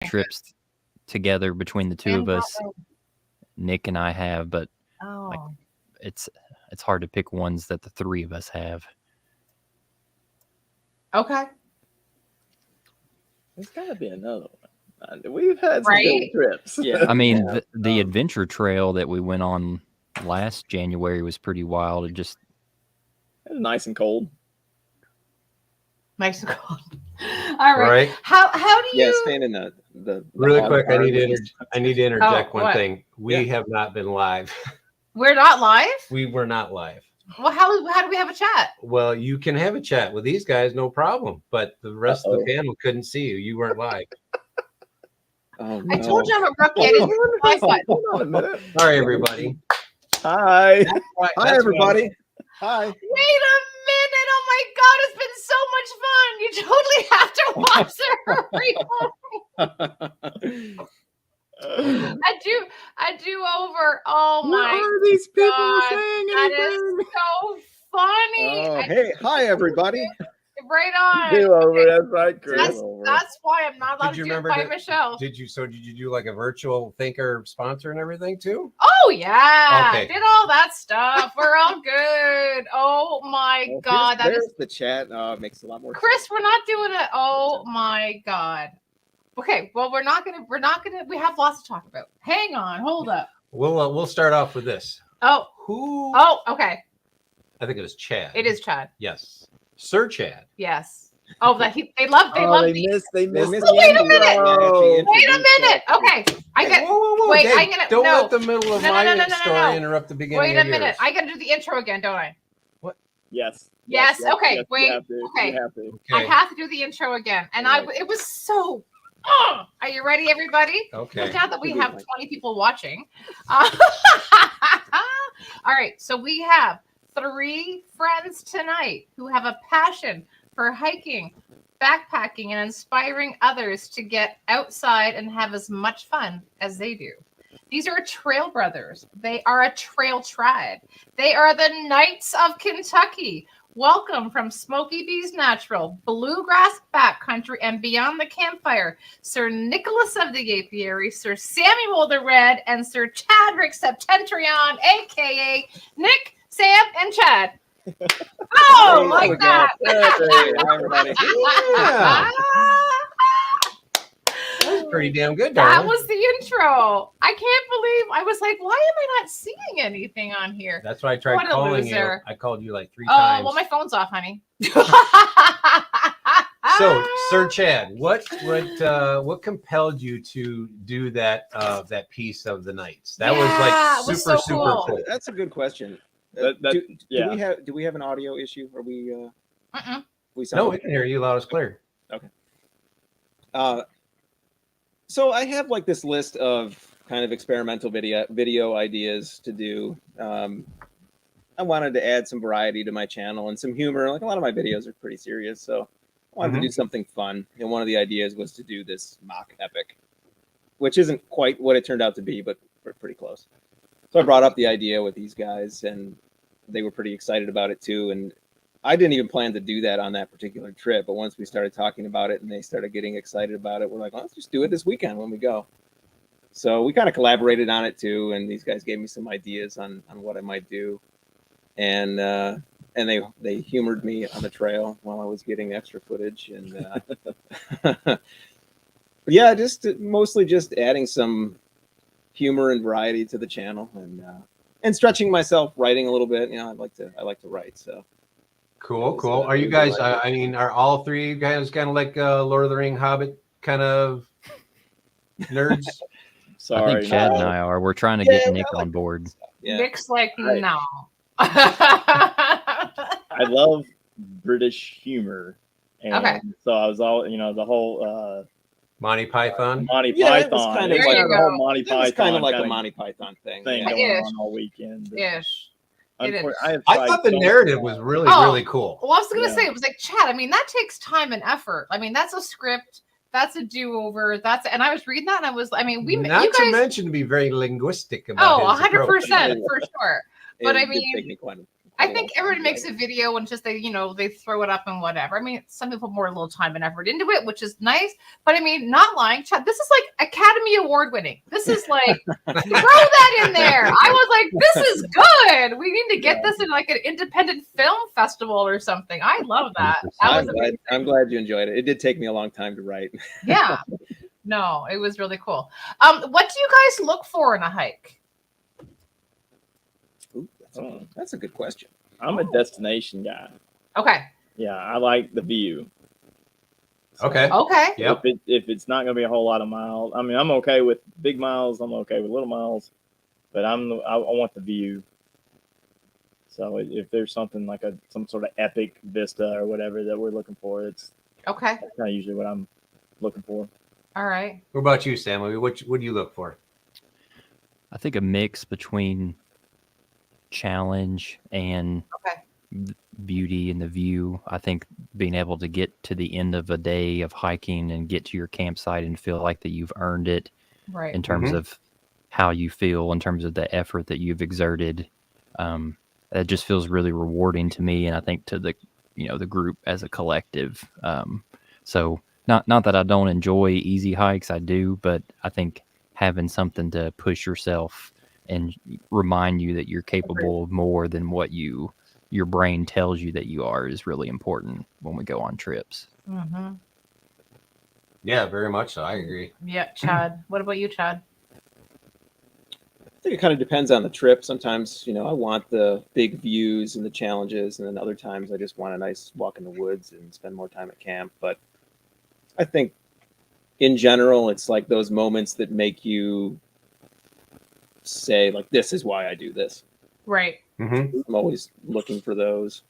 trips together between the two of us. Nick and I have, but like, it's hard to pick ones that the three of us have. Okay. There's got to be another one. We've had some good trips. Yeah. I mean, the adventure trail that we went on last January was pretty wild. It was nice and cold. Nice and cold. All right. How do you? Yeah, staying in the really quick. I need to interject one thing. We have not been live. We're not live. We were not live. Well, how do we have a chat? Well, you can have a chat with these guys, no problem. But the rest of the panel couldn't see you. You weren't live. Oh, no. I told you I'm a rookie. I didn't Hold on a minute. Sorry, everybody. Hi. Hi, everybody. Hi. Wait a minute. Oh my God, it's been so much fun. You totally have to watch the replay. I do over. Oh my God. What are these people saying? That is so funny. Oh, hey. Hi, everybody. Right on. Do over. That's right, Chris. That's why I'm not allowed to do it by Michelle. Did you do like a virtual thinker sponsor and everything too? Oh yeah. Okay. Did all that stuff. We're all good. Oh my God. There's the chat. Oh, it makes a lot more sense. Chris, we're not doing it. Oh my God. Okay, well, we have lots to talk about. Hang on, hold up. We'll start off with this. Okay. I think it was Chad. It is Chad. Yes. Sir Chad. Yes. Oh, they love me. They missed. Wait a minute. Wait a minute. Okay. Whoa. Wait, Dave, don't let the middle of my story interrupt the beginning. Wait a minute. I gotta do the intro again, don't I? What? Yes. Okay. Yes, wait. Okay. I have to do the intro again. And it was so are you ready, everybody? Okay. Now that we have 20 people watching. All right. So we have 3 friends tonight who have a passion for hiking, backpacking, and inspiring others to get outside and have as much fun as they do. These are trail brothers. They are a trail tribe. They are the Knights of Kentucky. Welcome from Smoky Bees Natural, Bluegrass Backcountry, and Beyond the Campfire, Sir Nicholas of the Apiary, Sir Samuel the Red, and Sir Chadrick Septentrion, a.k.a. Nick, Sam, and Chad. Oh, like that. Hey, everybody. Yeah. That was pretty damn good, That darling. was the intro. I can't believe I was like, why am I not seeing anything on here? That's why I tried calling you. I called you like 3 times. Oh, well, my phone's off, honey. So, Sir Chad, what compelled you to do that piece of the Knights? That was like super cool. That's a good question. Do we have an audio issue? Are we? No, we can hear you loud as clear. Okay. So I have like this list of kind of experimental video ideas to do. I wanted to add some variety to my channel and some humor. Like a lot of my videos are pretty serious, so I wanted to do something fun. And one of the ideas was to do this mock epic, which isn't quite what it turned out to be, but pretty close. So I brought up the idea with these guys, and they were pretty excited about it too. And I didn't even plan to do that on that particular trip, but once we started talking about it and they started getting excited about it, we're like, well, let's just do it this weekend when we go. So we kind of collaborated on it too, and these guys gave me some ideas on what I might do, and they humored me on the trail while I was getting extra footage, and yeah, mostly just adding some humor and variety to the channel, and stretching myself, writing a little bit. You know, I like to write, so. Cool. Are you guys? I mean, are all 3 of you guys kind of like Lord of the Ring, Hobbit kind of nerds? Sorry, I think Chad and I are. We're trying to get Nick on board. Yeah. Nick's like, no. I love British humor, and so I was all the whole Monty Python. Python. It was kind of like the whole Monty Python. It's kind of like a Monty Python thing going on all weekend. Ish. I thought the narrative was really cool. Well, I was going to say, it was like, Chad, I mean, that takes time and effort. I mean, that's a script. That's a do-over. And I was reading that, and I was, I mean, to mention to be very linguistic about 100% for sure. But I mean, take me quite I think everybody makes a video and just they throw it up and whatever. I mean, some people put more little time and effort into it, which is nice. But I mean, not lying, Chad, this is like Academy Award winning. This is like throw that in there. I was like, this is good. We need to get this in like an independent film festival or something. I love that. I'm glad you enjoyed it. It did take me a long time to write. Yeah. No, it was really cool. What do you guys look for in a hike? Ooh, that's a good question. I'm a destination guy. Okay. Yeah, I like the view. Okay. Okay. Yep. If it's not going to be a whole lot of miles, I mean, I'm okay with big miles. I'm okay with little miles, but I want the view. So if there's something like some sort of epic vista or whatever that we're looking for, that's kind of usually what I'm looking for. All right. What about you, Sam? What do you look for? I think a mix between challenge and beauty and the view. I think being able to get to the end of a day of hiking and get to your campsite and feel like that you've earned it, right, in terms of how you feel, in terms of the effort that you've exerted. That just feels really rewarding to me, and I think to the the group as a collective. So not that I don't enjoy easy hikes, I do, but I think having something to push yourself and remind you that you're capable of more than what your brain tells you that you are is really important when we go on trips. Mm-hmm. Yeah, very much so. I agree. Yeah, Chad. What about you, Chad? I think it kind of depends on the trip. Sometimes, I want the big views and the challenges, and then other times I just want a nice walk in the woods and spend more time at camp. But I think in general, it's like those moments that make you say, like, this is why I do this. Right. Mm-hmm. I'm always looking for those.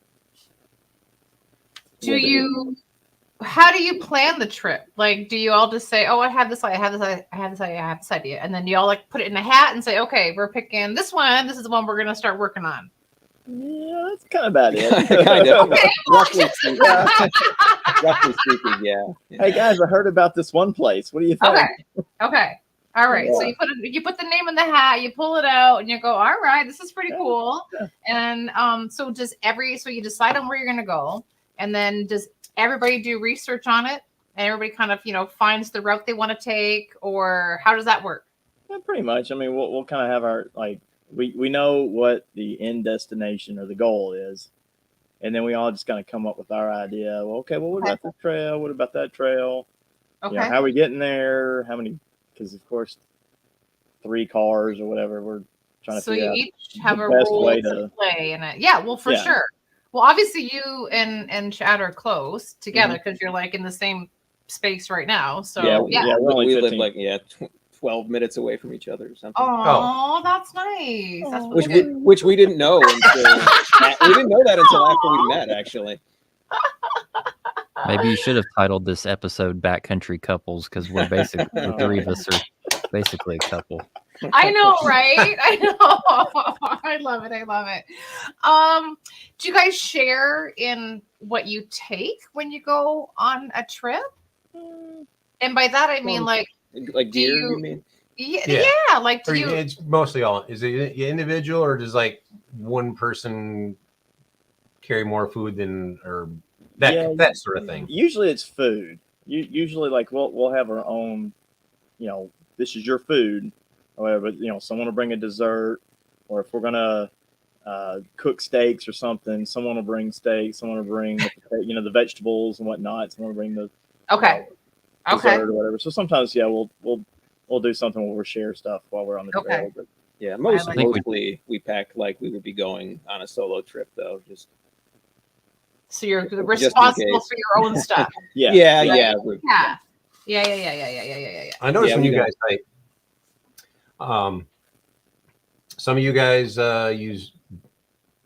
How do you plan the trip? Like, do you all just say, oh, I have this idea. And then you all like put it in a hat and say, okay, we're picking this one. This is the one we're going to start working on. Yeah, that's kind of about it. Kind of. Okay. Roughly speaking, yeah. Hey guys, I heard about this one place. What do you think? Okay. All right. Yeah. So you put the name in the hat, you pull it out, and you go, all right, this is pretty cool. Yeah. And so you decide on where you're going to go, and then does everybody do research on it, and everybody kind of finds the route they want to take, or how does that work? Yeah, pretty much. I mean, we'll kind of have our we know what the end destination or the goal is, and then we all just kind of come up with our idea. Well, what about this trail? What about that trail? Okay. How are we getting there? How many? Because of course, 3 cars or whatever. We're trying to figure out. So you each have a role to play in it. Yeah. Well, for sure. Well, obviously you and Chad are close together because you're like in the same space right now. So we live like 12 minutes away from each other or something. Oh, that's nice. That's which we didn't know until we didn't know that until after we met, actually. Maybe you should have titled this episode "Backcountry Couples" because we're basically the 3 of us are basically a couple. I know, right? I know. I love it. Do you guys share in what you take when you go on a trip? And by that I mean like gear, you mean? Yeah. Like it's mostly all. Is it individual, or does like one person carry more food than or that sort of thing? Usually it's food. Usually like we'll have our own. This is your food. But someone will bring a dessert, or if we're gonna cook steaks or something, someone will bring steaks, someone will bring the vegetables and whatnot, someone will bring the dessert or whatever. So sometimes we'll do something where we'll share stuff while we're on the trail. But mostly we pack like we would be going on a solo trip though. So you're responsible for your own stuff. Yeah. I noticed when you guys hike. Some of you guys use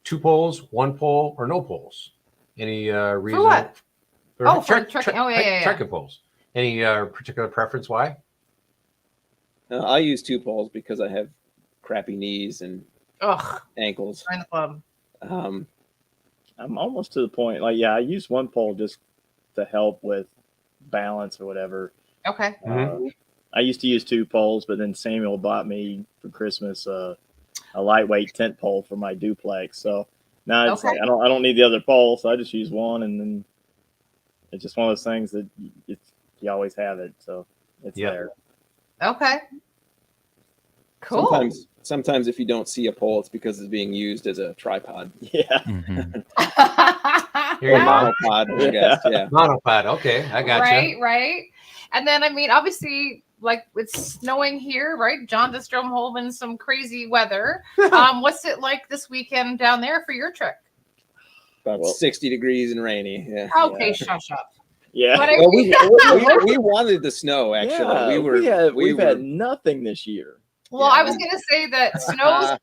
2 poles, 1 pole, or no poles. Any reason? For what? For trekking. Trekking poles. Any particular preference? Why? I use 2 poles because I have crappy knees and ankles. Join the club. I'm almost to the point. I use 1 pole just to help with balance or whatever. Okay. I used to use 2 poles, but then Samuel bought me for Christmas a lightweight tent pole for my duplex. So No, it's Okay. like, I don't need the other pole, so I just use one, and then it's just one of those things that you always have it, so it's there. Okay. Cool. Sometimes if you don't see a pole, it's because it's being used as a tripod. Yeah. Mhm. Here Or you go. monopod, I guess. Yeah. Monopod. Okay, I got you. Right. And then, I mean, obviously, like it's snowing here, right? John just drove home in some crazy weather. What's it like this weekend down there for your trip? About 60 degrees and rainy. Yeah. Okay, Yeah. shush up. Yeah. But I Well, mean, we wanted the snow, actually. Yeah, we've had nothing this year. well, Yeah, I was gonna say that snow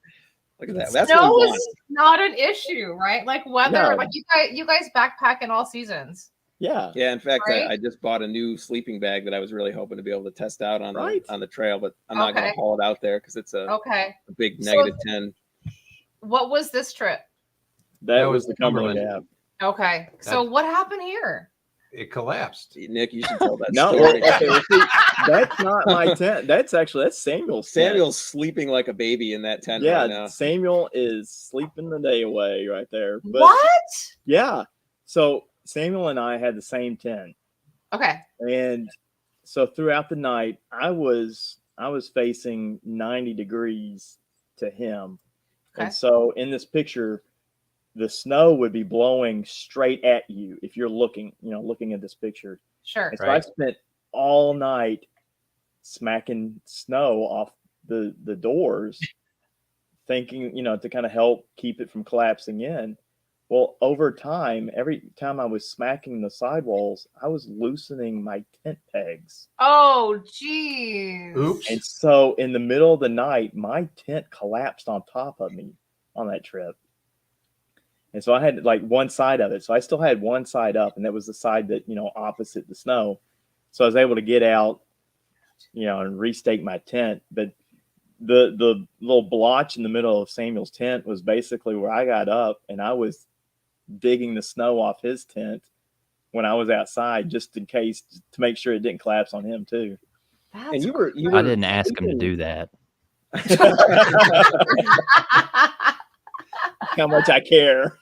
Look at that. That's what we want. is not an issue, right? Like weather, No. like you guys backpack in all seasons. Yeah. Yeah, in fact, Right? I just bought a new sleeping bag that I was really hoping to be able to test out on Right. the trail, but I'm not going Okay. to haul it out there because it's a Okay. big So- -10. What was this trip? That was the Cumberland Cumberland. Gap. Okay. So what happened here? It collapsed. Nick, you should tell that No, story. okay, well, see, that's not my tent. That's Samuel's tent. Samuel's sleeping like a baby in that tent Yeah, right now. Samuel is sleeping the day away right there. But What? yeah. So Samuel and I had the same tent. Okay. And so throughout the night, I was facing 90 degrees to him. Okay. And so in this picture, the snow would be blowing straight at you if you're looking at this picture. Sure. And so Right. I spent all night smacking snow off the doors, thinking, to kind of help keep it from collapsing in. Well, over time, every time I was smacking the sidewalls, I was loosening my tent pegs. Oh, geez. Oops. And so in the middle of the night, my tent collapsed on top of me on that trip. And so I had like one side of it. So I still had one side up, and that was the side that, opposite the snow. So I was able to get out, and restake my tent. But the little blotch in the middle of Samuel's tent was basically where I got up, and I was digging the snow off his tent when I was outside, just in case, to make sure it didn't collapse on him too. That's And you were I didn't ask him to do that. How much I care.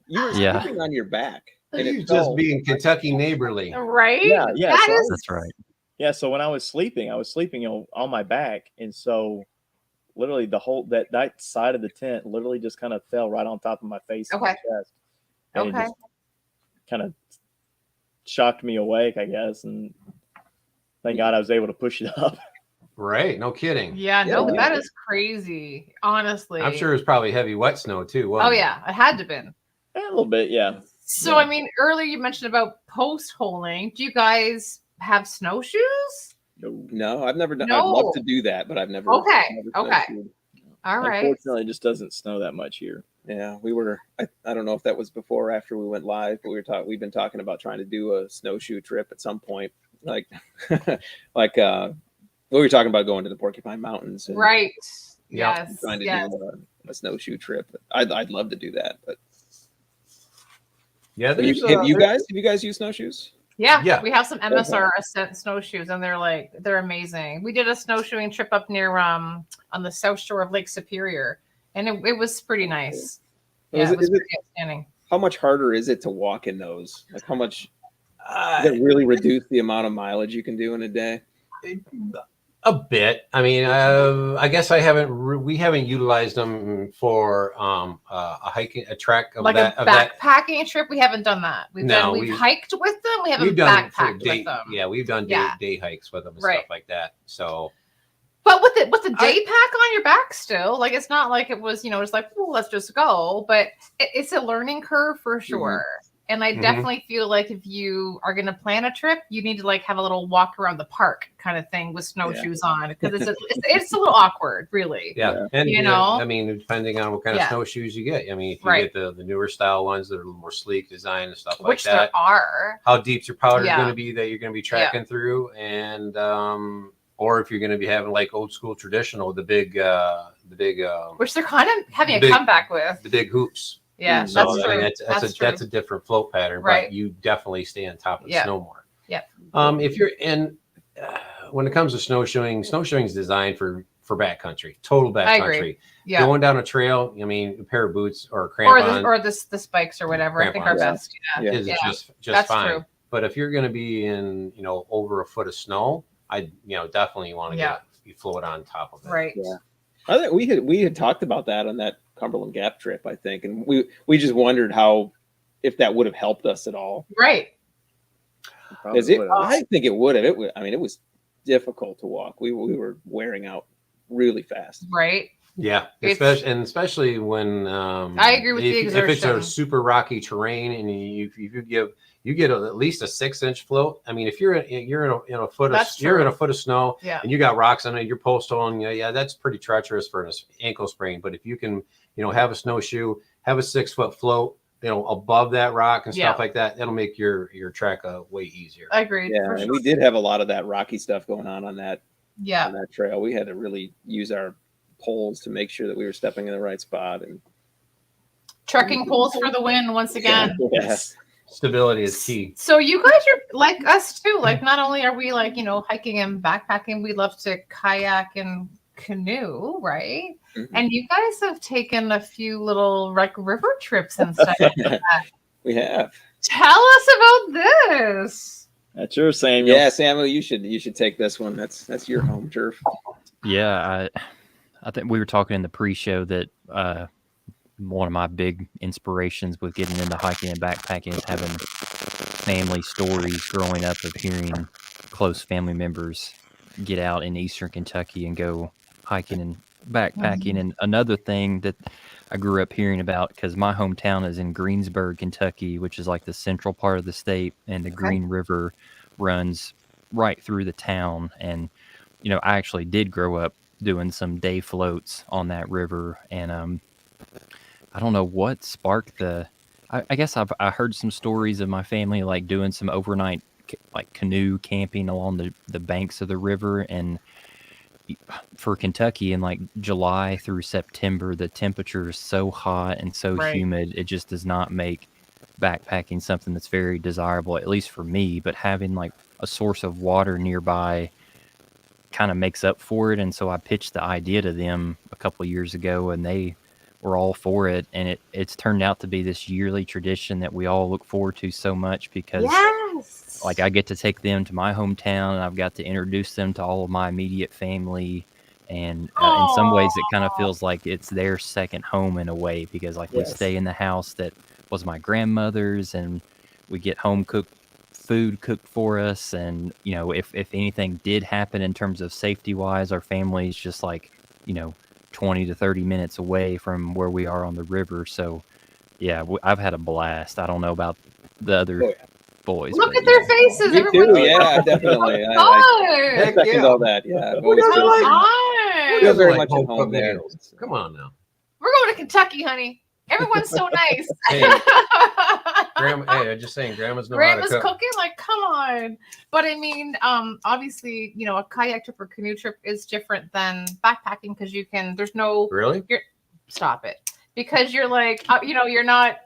You were Yeah. sleeping on your back. And You're it just fell. being Kentucky neighborly. right? Yeah. That So is- That's right. Yeah, so when I was sleeping on my back, and so literally the whole that side of the tent literally just kind of fell right on top of my face and my Okay. chest, and Okay. it just kind of shocked me awake, I guess, and thank God I was able to push it up. Right. No kidding. Yeah, no, Yeah. that is crazy. Honestly. I'm sure it was probably heavy wet snow too. Oh wasn't it? yeah, it had to been. A little bit, yeah. So Yeah. I mean, earlier you mentioned about post holing. Do you guys have snowshoes? No, I've never done. No. I'd love to do that, but I've never. Okay, never okay. snowshoed. All right. Unfortunately, it just doesn't snow that much here. Yeah, we were. I don't know if that was before or after we went live, but we've been talking about trying to do a snowshoe trip at some point. Like, we were talking about going to the Porcupine Mountains. And Right. Yeah. Yes. Trying to Yes. do a snowshoe trip. I'd love to do that, but Yeah. have There's, you guys used snowshoes? Yeah, Yeah. we have some MSR Ascent snowshoes, and they're amazing. We did a snowshoeing trip up near on the south shore of Lake Superior, and it was pretty nice. Yeah, it was pretty outstanding. How much harder is it to walk in those? Like, how much does it really reduce the amount of mileage you can do in a day? a bit. I mean, I guess we haven't utilized them for a trek of Like that. a Of that. backpacking trip, we haven't done that. We've hiked with them. We haven't We've done backpacked day, with them. yeah, we've done day hikes with them and Right. stuff like that. So, But with the day pack on your back still, like it's not like it was, it's like, oh, let's just go. But it's a learning curve for sure. And I definitely feel like if you are going to plan a trip, you need to like have a little walk around the park kind of thing with snowshoes on, because it's a little awkward, really. yeah. And You know? I mean, depending on what kind of snowshoes you get. I mean, if you Right. get the newer style ones that are a little more sleek design and stuff Which like that. there are. How deep's your powder Yeah. going to be that you're going to be tracking through, and or if you're going to be having like old school traditional, the big Which they're kind of having a big- comeback with. the big hoops. Yeah, So that's I mean, true. that's a different float pattern, Right. but you definitely stay on top of the Yeah. snow more. Yeah. If you're in, when it comes to snowshoeing is designed for for backcountry, total I agree. backcountry. Yeah. Going down a trail, I mean, a pair of boots or Or crampons the spikes or whatever. I think are Crampons. best. Yeah. is just That's fine. true. But if you're going to be in, over a foot of snow, I definitely want to get you float on top of it. Right. Yeah. I think we had talked about that on that Cumberland Gap trip, I think, and we just wondered if that would have helped us at all. Right. I think it would have. It was difficult to walk. We were wearing out really fast. Right. Yeah, especially when I agree with the exertion. If it's a super rocky terrain and you get at least a 6-inch float. I mean, if you're in a foot of snow and you got rocks on it, you're post holing. Yeah, that's pretty treacherous for an ankle sprain. But if you can, have a snowshoe, have a 6-foot float, above that rock and stuff like that, that'll make your trek way easier. I agree. Yeah, and we did have a lot of that rocky stuff going on that on that trail. We had to really use our poles to make sure that we were stepping in the right spot, and trekking poles for the win once again. Yes. Stability is key. So you guys are like us too. Like not only are we hiking and backpacking, we love to kayak and canoe, right? Mm-hmm. And you guys have taken a few little river trips and stuff like that. We have. Tell us about this. That's yours, Samuel. Yeah, Samuel, you should take this one. That's your home turf. Yeah, I think we were talking in the pre-show that one of my big inspirations with getting into hiking and backpacking is having family stories growing up of hearing close family members get out in Eastern Kentucky and go hiking and backpacking. Mm-hmm. And another thing that I grew up hearing about, because my hometown is in Greensburg, Kentucky, which is like the central part of the state, and the Green River runs right through the town. And, I actually did grow up doing some day floats on that river. And I don't know what sparked I guess I heard some stories of my family like doing some overnight like canoe camping along the banks of the river. And for Kentucky in like July through September, the temperature is so hot and so humid, it just does not make backpacking something that's very desirable, at least for me. But having like a source of water nearby kind of makes up for it. And so I pitched the idea to them a couple of years ago, and they were all for it. And it's turned out to be this yearly tradition that we all look forward to so much, because like I get to take them to my hometown, and I've got to introduce them to all of my immediate family. And in some ways it kind of feels like it's their second home in a way, because like we stay in the house that was my grandmother's, and we get home cooked food cooked for us. And if anything did happen in terms of safety wise, our family's just like 20 to 30 minutes away from where we are on the river. So yeah, I've had a blast. I don't know about the other boys. Look at their faces. Me too. Yeah, definitely. I second all that. Yeah, I've always feel very much at home there. Come on now. We're going to Kentucky, honey. Everyone's so nice. I'm just saying, Grandma's cooking. Like, come on. But I mean, obviously, a kayak trip or canoe trip is different than backpacking, because there's no stop it. Because you're like, you're not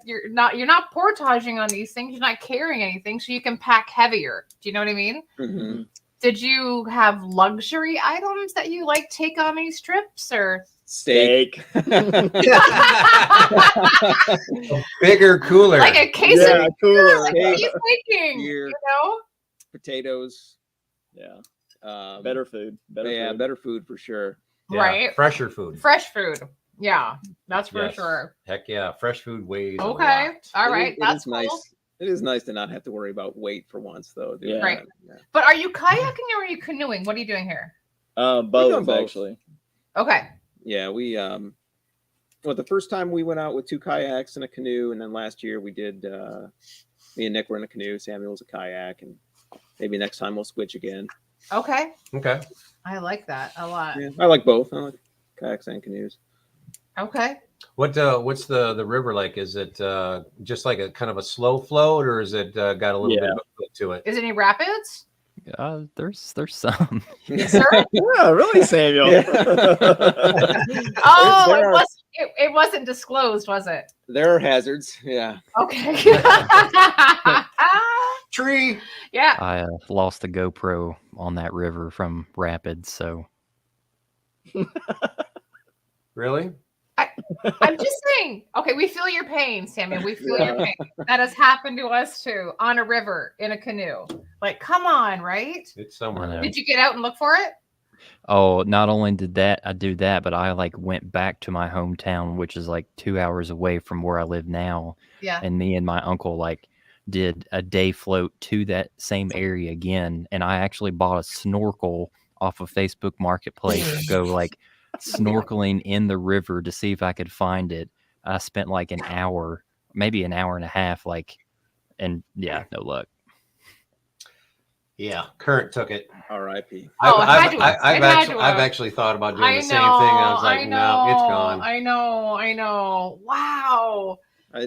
portaging on these things. You're not carrying anything, so you can pack heavier. Do you know what I mean? Mm-hmm. Did you have luxury items that you take on these trips, or steak? Bigger cooler, like a case of cooler. Like, what are you thinking? Beer, potatoes. Yeah. Better food. Better food for sure. Yeah, right. Fresher food. Fresh food. Yeah, that's for sure. Heck yeah, fresh food weighs. Okay, all right, that's cool. Nice. It is nice to not have to worry about weight for once, though. Yeah. Right. Yeah. But are you kayaking or are you canoeing? What are you doing here? Both, actually. Okay. Yeah, we the first time we went out with 2 kayaks and a canoe, and then last year we did. Me and Nick were in a canoe. Samuel was a kayak, and maybe next time we'll switch again. Okay. I like that a lot. Yeah, I like both. I like kayaks and canoes. Okay. What's the river like? Is it just like a kind of a slow float, or is it got a little bit of a foot to it? Is it any rapids? There's some. Yes, sir. Yeah, really, Samuel. It wasn't disclosed, was it? There are hazards. Yeah. Okay. Tree. Yeah. I lost the GoPro on that river from rapids, so Really? I'm just saying. Okay, we feel your pain, Samuel. We feel your pain. That has happened to us too, on a river in a canoe. Like, come on, right? It's somewhere. Did you get out and look for it? Oh, not only did I do that, but I like went back to my hometown, which is like 2 hours away from where I live now. Yeah. And me and my uncle like did a day float to that same area again. And I actually bought a snorkel off of Facebook Marketplace to go like snorkeling in the river to see if I could find it. I spent like an hour, maybe an hour and a half, and yeah, no luck. Yeah, Current took it. R.I.P. I've actually thought about doing the same thing. I was like, no, it's gone. I know. Wow. I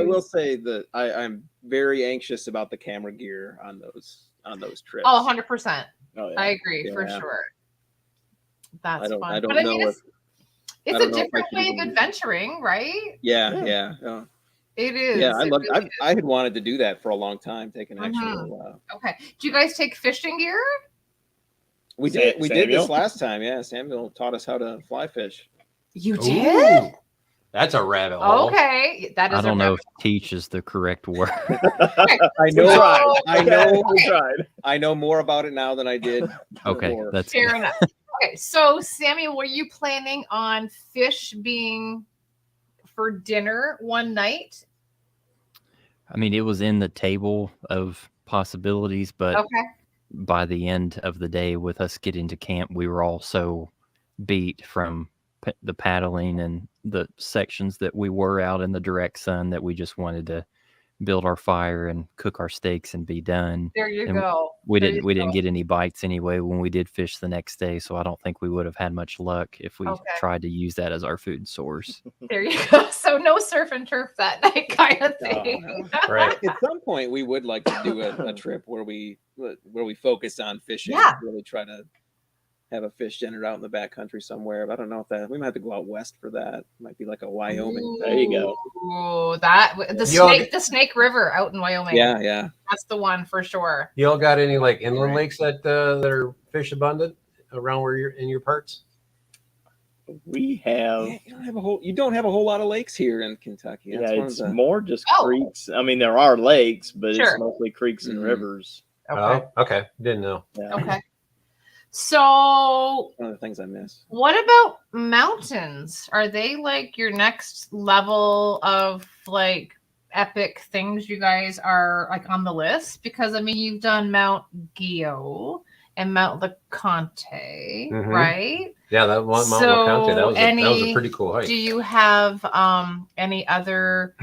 will say that I'm very anxious about the camera gear on those trips. Oh, 100%. Oh, yeah. I agree for sure. That's fun. I don't but I know mean, it's a know if different way of adventuring, right? Yeah. It is. Yeah, Really I had wanted to do that for a long time. Take an actual. Okay. Do you guys take fishing gear? We did this last time. Yeah, Samuel taught us how to fly fish. You did? Ooh, that's a rabbit hole. Okay, that is. I don't know if "teach" is the correct word. I know. We tried. I know more about it now than I did. Okay, before. that's Fair good. enough. Okay, so Samuel, were you planning on fish being for dinner one night? I mean, it was in the table of possibilities, but Okay. by the end of the day, with us getting to camp, we were all so beat from the paddling and the sections that we were out in the direct sun that we just wanted to build our fire and cook our steaks and be done. There you And go. We didn't get any bites anyway when we did fish the next day, so I don't think we would have had much luck if we tried to use that as our food source. There you go. So no surf and turf that night kind of thing. Right. At some point, we would like to do a trip where we focus on fishing. Yeah. Really try to have a fish dinner out in the backcountry somewhere. But I don't know if we might have to go out west for that. It might be like a Wyoming. Ooh, There you go. The Snake River out in Wyoming. Yeah. That's the one for sure. You all got any like inland lakes that are fish abundant around where you're in your parts? We have. Yeah, you don't have a whole lot of lakes here in Kentucky. That's more just creeks. I mean, there are lakes, but it's mostly creeks and rivers. Okay. Oh, okay. Didn't know. Yeah. Okay. So one of the things I miss. What about mountains? Are they like your next level of like epic things you guys are like on the list? Because I mean, you've done Mount Gio and Mount LeConte, right? Yeah, that one Mount LeConte, that was a pretty cool hike. Do you have any other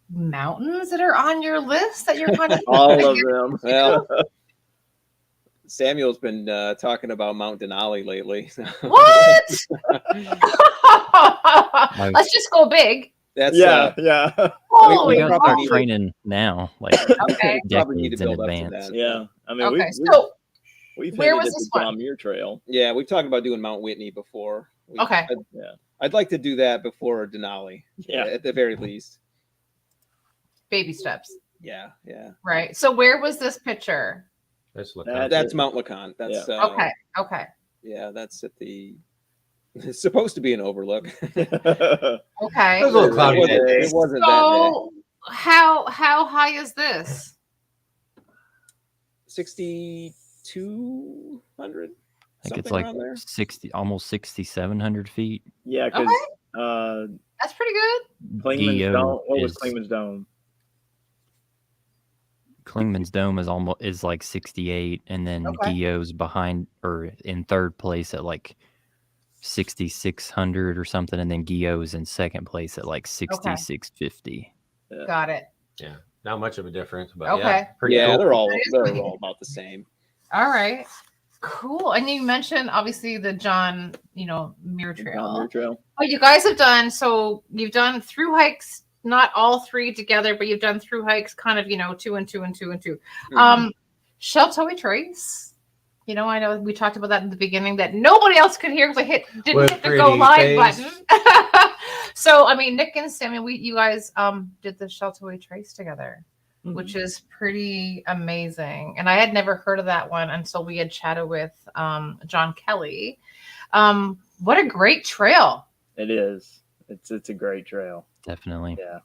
mountains that are on your list that you're kind of all of them? Well, Samuel's been talking about Mount Denali lately. What? Let's just go big. That's yeah. Holy we got to start training now, like decades in advance. Yeah, I mean, okay. we've where was this this one? Muir Trail. Yeah, we've talked about doing Mount Whitney before. Okay. I'd like to do that before Denali. Yeah, at the very least. Baby steps. Yeah. Right. So where was this picture? That's Mount LeConte. That's okay. Yeah, that's at the. It's supposed to be an overlook. Okay. It was a little cloudy day. It wasn't that bad. How high is this? 6,200. I think it's like 60, almost 6,700 feet. Yeah, because that's pretty good. Clingman's Dome. What was Clingman's Dome? Clingman's Dome is like 68, and then Gio's behind or in third place at like 6,600 or something, and then Gio's in second place at like 6,650. Yeah. Got it. Yeah, not much of a difference, but pretty cool. They're all about the same. All right, cool. And you mentioned obviously the John, Muir Trail. Oh, you guys have done you've done through hikes. Not all three together, but you've done through hikes, kind of, 2 and 2 and 2 and 2. Sheltowee Trace. I know we talked about that in the beginning that nobody else could hear because I didn't hit the go live button. So, I mean, Nick and Samuel, you guys did the Sheltowee Trace together, which is pretty amazing. And I had never heard of that one until we had chatted with John Kelly. What a great trail. It is. It's a great trail. Definitely. Yeah.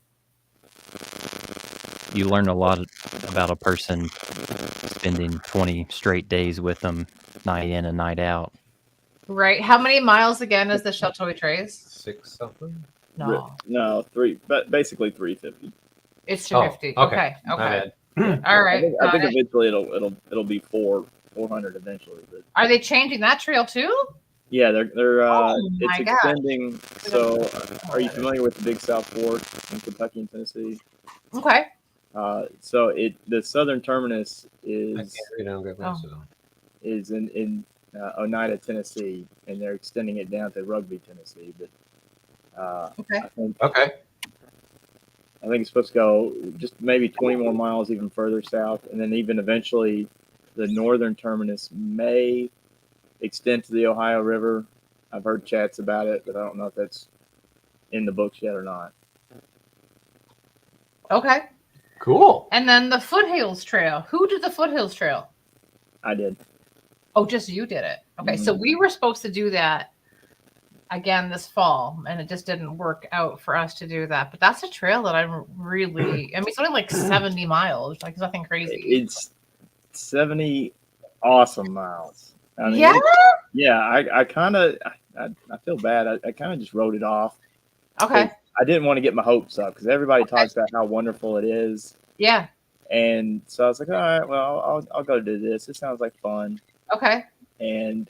You learn a lot about a person spending 20 straight days with them, night in and night out. Right. How many miles again is the Chateau Trace? 6 something. No, 3, but basically 350. It's 250. Oh, Okay. My Okay. bad. All right. I think eventually it'll be 400 eventually. But are they changing that trail too? yeah, they're Oh it's my gosh. extending. So, are you familiar with the Big South Fork in Kentucky and Tennessee? Okay. So the southern terminus I is can't read. I don't got glasses on. is in Oneida, Tennessee, and they're extending it down to Rugby, Tennessee. But Okay. I think it's supposed to go just maybe 20 more miles even further south, and then even eventually the northern terminus may extend to the Ohio River. I've heard chats about it, but I don't know if that's in the books yet or not. Okay. Cool. And then the Foothills Trail. Who did the Foothills Trail? I did. Oh, just you did it. Okay. So we were supposed to do that again this fall, and it just didn't work out for us to do that. But that's a trail that I'm really, I mean, it's only like 70 miles, like nothing crazy. It's 70 awesome miles. I mean, I kind of, I feel bad. I kind of just wrote it off. Okay. I didn't want to get my hopes up because everybody talks about how wonderful it is. Yeah. And so I was like, all right, well, I'll go do this. It sounds like fun. Okay. And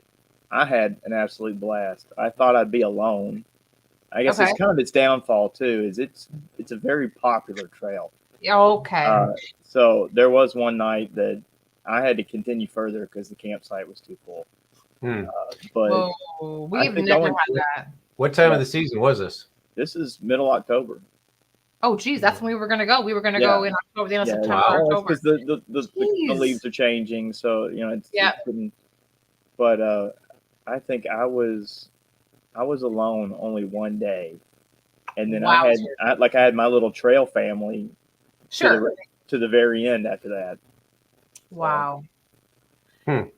I had an absolute blast. I thought I'd be alone. I guess it's kind of its downfall too. Is it's a very popular trail. Okay. So there was one night that I had to continue further because the campsite was too full. But we've never had that. What time of the season was this? This is middle October. Oh, geez, that's when we were going to go. We were going to go in October, the end of September, October. Because the leaves are changing, so it's but I think I was alone only one day, and then I had my little trail family. Sure. To the very end after that. Wow. And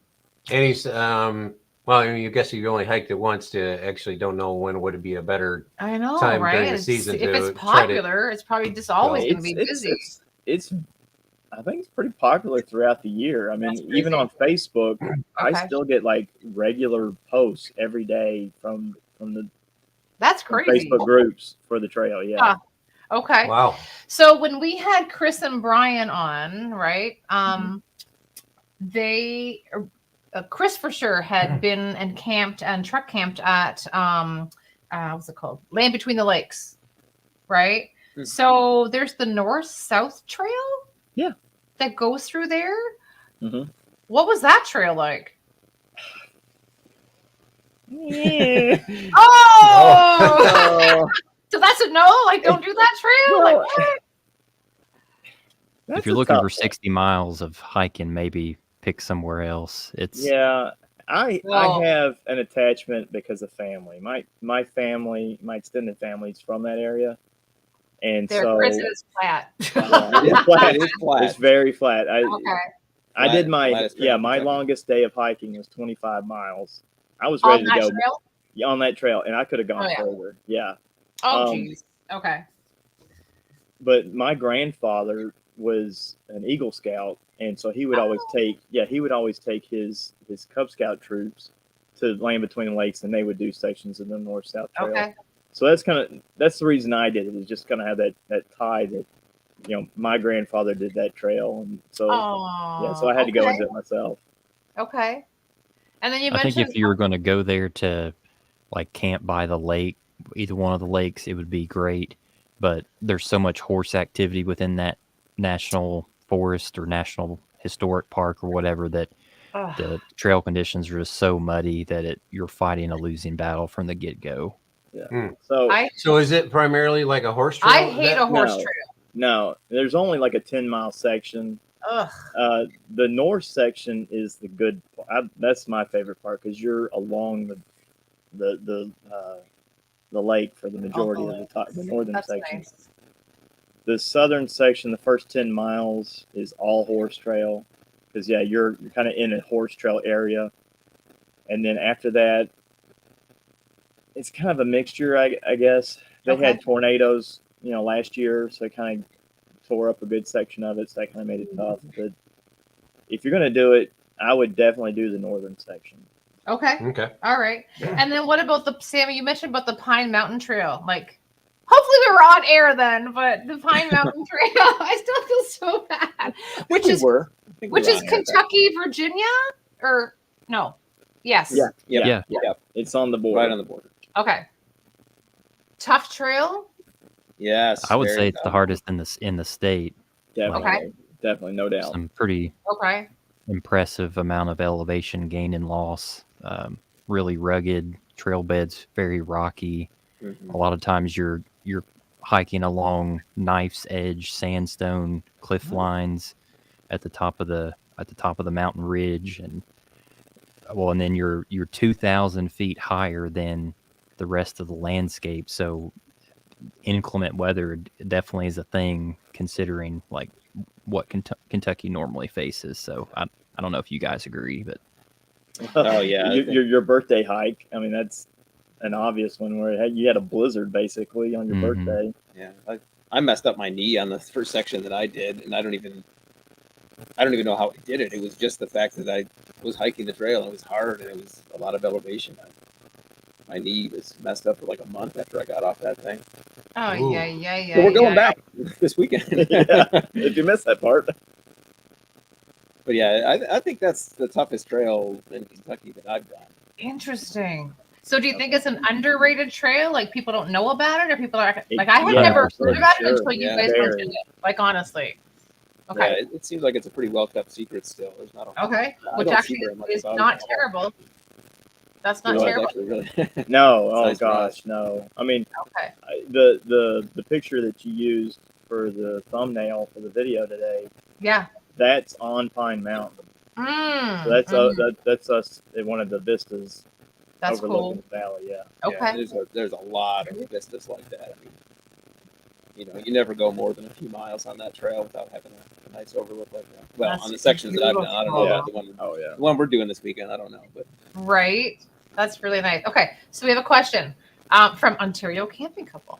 he's well, I mean, you guess you only hiked it once to actually don't know when would be a better time during the season. If it's popular, it's probably just always going to be busy. It's I think it's pretty popular throughout the year. I mean, even on Facebook, I still get like regular posts every day from the crazy Facebook groups for the trail. Yeah. Okay. Wow. So when we had Chris and Brian on, right? They Chris for sure had been and camped and truck camped at what's it called? Land Between the Lakes, right? Mm-hmm. So there's the north-south trail. Yeah. That goes through there. Mm-hmm. What was that trail like? So that's a no? Like, don't do that trail? No. Like, what? If you're looking for 60 miles of hiking, maybe pick somewhere else. I have an attachment because of family. My family, my extended family is from that area. And Chris is flat. It's flat. It's flat. It's very flat. I did my Kentucky. longest day of hiking was 25 miles. I was ready to go on that trail, and I could have gone further. Yeah. Oh, geez. Okay. But my grandfather was an Eagle Scout, and so he would always take his Cub Scout troops to Land Between the Lakes, and they would do sections of the north-south trail. Okay. So that's the reason I did it, is just kind of have that tie that my grandfather did that trail, and so so I had to go and do it myself. Okay. And then you I mentioned, think if you were going to go there to like camp by the lake, either one of the lakes, it would be great. But there's so much horse activity within that national forest or national historic park or whatever that the trail conditions are just so muddy that you're fighting a losing battle from the get-go. Yeah. So is it primarily like a horse trail? I hate a horse trail. No, there's only like a 10-mile section. The north section is the good part. That's my favorite part because you're along the lake for the majority of the northern section. Nice. The southern section, the first 10 miles is all horse trail because you're kind of in a horse trail area, and then after that, it's kind of a mixture, I guess. They Okay. had tornadoes, last year, so it kind of tore up a good section of it, so that kind of made it tough. But if you're going to do it, I would definitely do the northern section. Okay. Okay. All right. And then what about Sammy, you mentioned about the Pine Mountain Trail. Like, hopefully we were on air then, but the Pine Mountain Trail, I still feel so bad. Which is Kentucky, Virginia? Or no? Yes. Yeah. It's on the border. Right on the border. Okay. Tough trail? Yes. I would very say it's tough. the hardest in the state. Definitely. Okay. Definitely, no doubt. Some pretty Okay. impressive amount of elevation gain and loss. Really rugged trail beds, very rocky. Mhm. A lot of times you're hiking along knife's edge sandstone cliff lines at the top of the mountain ridge, and then you're 2,000 feet higher than the rest of the landscape. So inclement weather definitely is a thing, considering like what Kentucky normally faces. So I don't know if you guys agree, but Oh, yeah. Your birthday hike. I mean, that's an obvious one where you had a blizzard basically on your Mhm. birthday. Yeah, I messed up my knee on the first section that I did, and I don't even know how I did it. It was just the fact that I was hiking the trail and it was hard and it was a lot of elevation. My knee was messed up for like a month after I got off that thing. Oh, Ooh. yeah. So we're going back this weekend. Yeah, if you missed that part. But yeah, I think that's the toughest trail in Kentucky that I've done. Interesting. So do you think it's an underrated trail? Like people don't know about it, or people are like, I have Yeah, never for heard about it sure. until you Yeah, guys very. mentioned it. Like honestly. Yeah, Okay. it seems like it's a pretty well kept secret still. There's not a Okay. I Which don't see actually very much is about it not at all. terrible. That's not You know, it's terrible. actually really No, oh Nice for us. gosh, no. I mean, Okay. the picture that you used for the thumbnail for the video today, Yeah. that's on Pine Mountain. Mm, So that's mm, that's us at one of the vistas that's overlooking cool. the valley. Yeah. Okay. Yeah, there's a lot of vistas like that. I mean, you never go more than a few miles on that trail without having a nice overlook like that. Well, That's on the sections that I've done, I don't know beautiful. about Oh yeah. the one we're doing this weekend. I don't know, but Right. That's really nice. Okay. So we have a question from Ontario Camping Couple.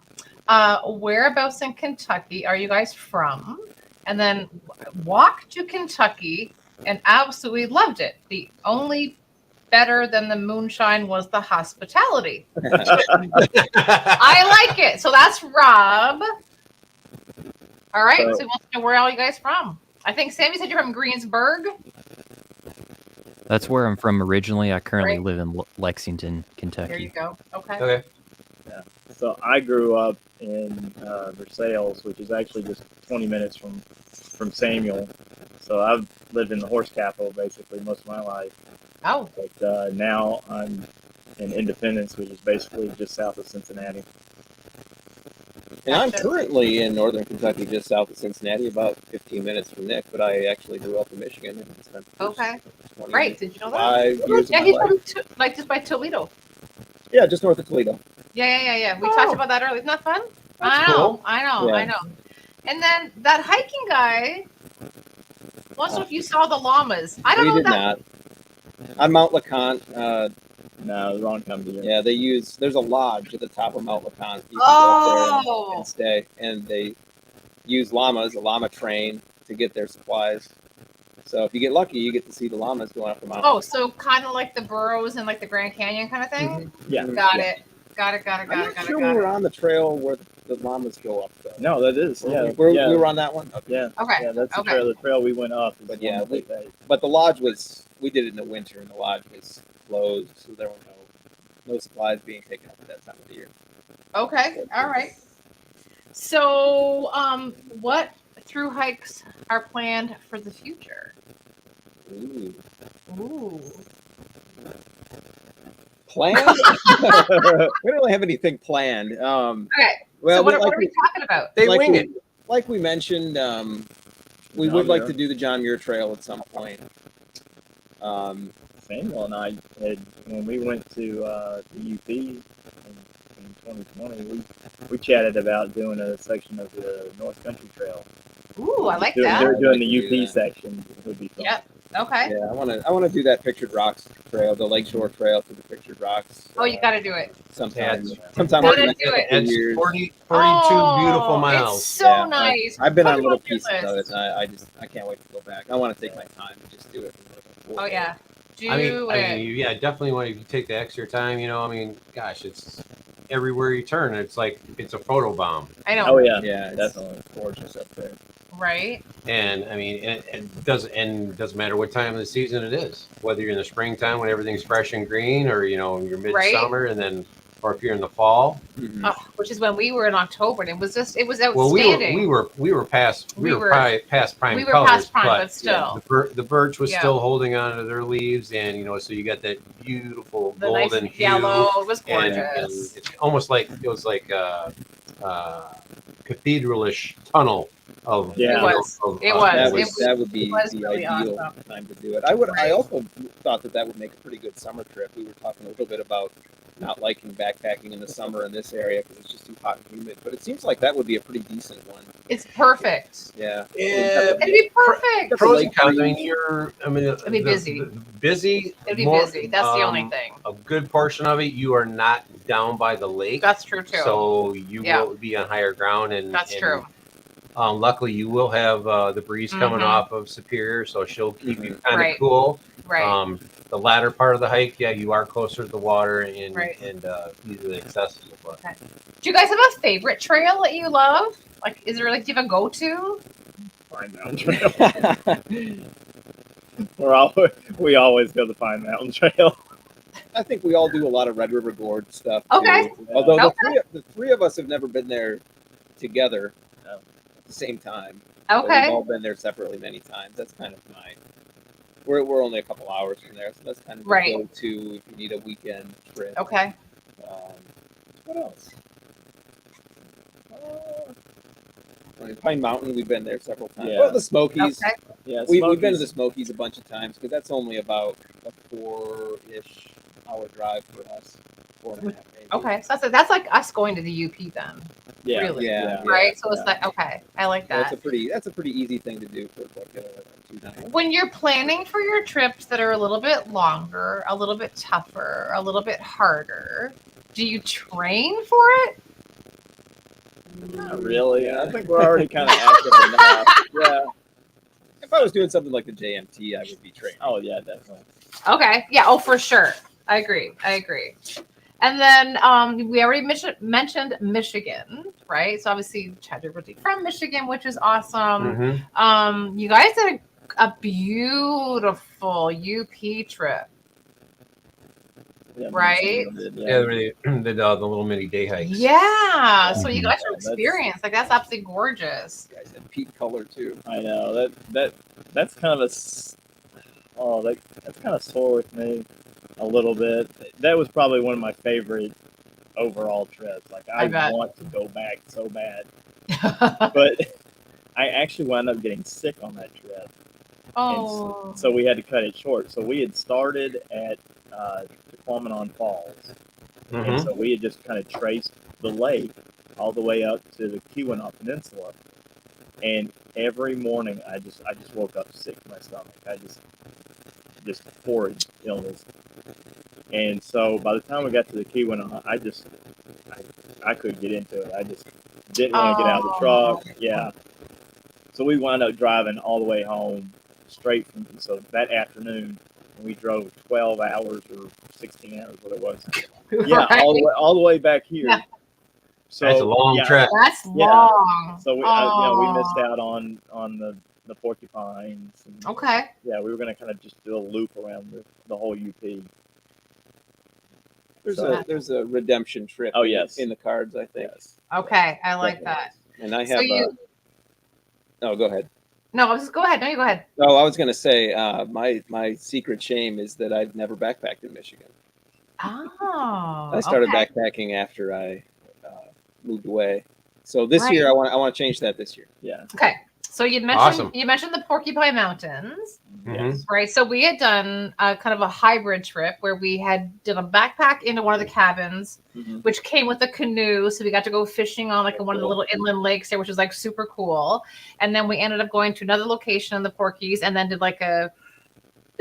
Whereabouts in Kentucky are you guys from? And then walk to Kentucky and absolutely loved it. The only better than the moonshine was the hospitality. I like it. So that's Rob. All right. So he wants to know where are you guys from? I think Sammy said you're from Greensburg. that's where I'm from originally. I currently Right. live in Lexington, There you Kentucky. go. Okay. Okay. So I grew up in Versailles, which is actually just 20 minutes from Samuel. So I've lived in the horse capital basically most of my life. Oh, But now I'm in Independence, which is basically just south of Cincinnati. and I'm Gotcha. currently in northern Kentucky, just south of Cincinnati, about 15 minutes from Nick. But I actually grew up in Michigan and spent the first okay. 20 Right. Did you know that? 5 years Yeah, of he's my life. from like just by Toledo. Yeah, just north of Toledo. Yeah. We talked about that earlier. Isn't that fun? That's I know. cool. I know. And then that hiking guy. Wants to know if you saw the llamas. I don't We know did what that. not. On Mount LeConte, No, the wrong time of year. yeah, there's a lodge at the top of Mount LeConte. You can go up there and stay, and they use llamas, a llama train, to get their supplies. So if you get lucky, you get to see the llamas going up the mountain. Oh, so kind of like the burrows and like the Grand Canyon kind of thing. Yeah. Got Yeah. it. Got it. I'm not sure we were on the trail where the llamas go up, though. No, that is. Yeah. We yeah. were on that one. Okay. Yeah. Okay. Yeah, that's the Okay. trail. The trail we went up. Is But the yeah, one that they- But the lodge we did it in the winter, and the lodge was closed, so there were no supplies being taken up at that time of the year. Okay. All right. So, what through hikes are planned for the future? Ooh. Ooh. Planned? We don't really have anything planned. Okay. Well, So what like are we talking about? They like wing we- it. Like we mentioned, we John would like Muir. to do the John Muir Trail at some point. Samuel and I had, when we went to the UP in 2020, we chatted about doing a section of the North Country Trail. Ooh, I like They're that. doing I'd the like to do UP that. section. It would be fun. Yep. Okay. Yeah, I want to do that Pictured Rocks trail, the Lakeshore Trail to the Pictured Rocks. Oh, you got to do it. Sometime Gotta in the next do it. couple of It's years. 42 beautiful miles. It's so nice. I've been Put on it little your pieces of it. list. And I can't wait to go back. I want to take my time and just do it. Oh yeah. Do I it. mean, yeah, definitely. When if you take the extra time, I mean, gosh, it's everywhere you turn. It's like it's a photo bomb. I know. Oh yeah, Yeah, definitely. it's gorgeous up there. Right. And I mean, it doesn't matter what time of the season it is. Whether you're in the springtime when everything's fresh and green, or you're midsummer, and then, or if you're in the fall. Mm-hmm. Which is when we were in October, and it was outstanding. Well, we were past probably past prime we were colors, past prime, but still, the birch was still holding on to their leaves, and so you got that beautiful the golden nice hue. yellow. It was And gorgeous. it's almost like it was like cathedralish tunnel of It was. That would be the really ideal awesome. time to do it. I also thought that would make a pretty good summer trip. We were talking a little bit about not liking backpacking in the summer in this area because it's just too hot and humid. But it seems like that would be a pretty decent one. It's perfect. Yeah. It'd be perfect. Pros and cons. I mean, it'd be busy. Busy. It'd be busy. That's the only thing. A good portion of it, you are not down by the lake. That's true too. So you will be on higher ground, and that's true. Luckily, you will have the breeze coming off of Superior, so she'll keep you kind of cool. Right. The latter part of the hike, you are closer to the water and easily accessible. But. Okay. Do you guys have a favorite trail that you love? Like, is there do you have a go-to? Pine Mountain Trail. We always go the Pine Mountain Trail. I think we all do a lot of Red River Gorge stuff. Okay. Too. Although the three of us have never been there together at the same time. Okay. So we've all been there separately many times. That's kind of mine. We're only a couple hours from there, so that's kind of the go-to if you need a weekend trip. Okay. What else? Pine Mountain, we've been there several times. Yeah. Well, the Smokies. Okay. Yeah, We've been to the Smokies a bunch of times because that's only about a 4-ish hour drive for us. 4.5 maybe. Okay, so that's like us going to the UP then. Yeah. Really? Yeah. Right. So it's like I like that. That's a pretty easy thing to do for like a 2 night. When you're planning for your trips that are a little bit longer, a little bit tougher, a little bit harder, do you train for it? Not really. I think we're already kind of active enough. Yeah. If I was doing something like the JMT, I would be training. Oh yeah, definitely. Okay. Yeah. Oh, for sure. I agree. And then we already mentioned Michigan, right? So obviously Chad from Michigan, which is awesome. Mm-hmm. You guys did a beautiful UP trip. Yeah, right? They did the little mini day hikes. Yeah. So you got your experience. Like that's absolutely gorgeous. You guys had peak color too. I know that's kind of that's kind of sore with me a little bit. That was probably one of my favorite overall trips. Like I want to go back so bad, but I actually wound up getting sick on that trip. Oh. So we had to cut it short. So we had started at Tequamanon Falls. Mm-hmm. And so we had just kind of traced the lake all the way up to the Keweenaw Peninsula. And every morning I just woke up sick to my stomach. I just horrid illness. And so by the time we got to the Keweenaw, I couldn't get into it. I just didn't want to get out of the truck. Yeah. So we wound up driving all the way home straight from, so that afternoon we drove 12 hours or 16 hours, what it was. Yeah, right. all the way back here. Yeah. So that's a long trip. That's long. So we missed out on the porcupines. And, okay. Yeah, we were going to kind of just do a loop around the whole UP. There's a redemption trip. Oh yes, in the cards, I think. Yes. Okay, I like that. And I have. No, go ahead. No, just go ahead. No, you go ahead. No, I was going to say my secret shame is that I've never backpacked in Michigan. Oh. I started backpacking after I moved away. So this year I want to change that this year. Yeah. Okay. So you mentioned the Porcupine Mountains, right? So we had done kind of a hybrid trip where we had done a backpack into one of the cabins, which came with a canoe. So we got to go fishing on one of the little inland lakes there, which was like super cool. And then we ended up going to another location in the Porkies, and then did like a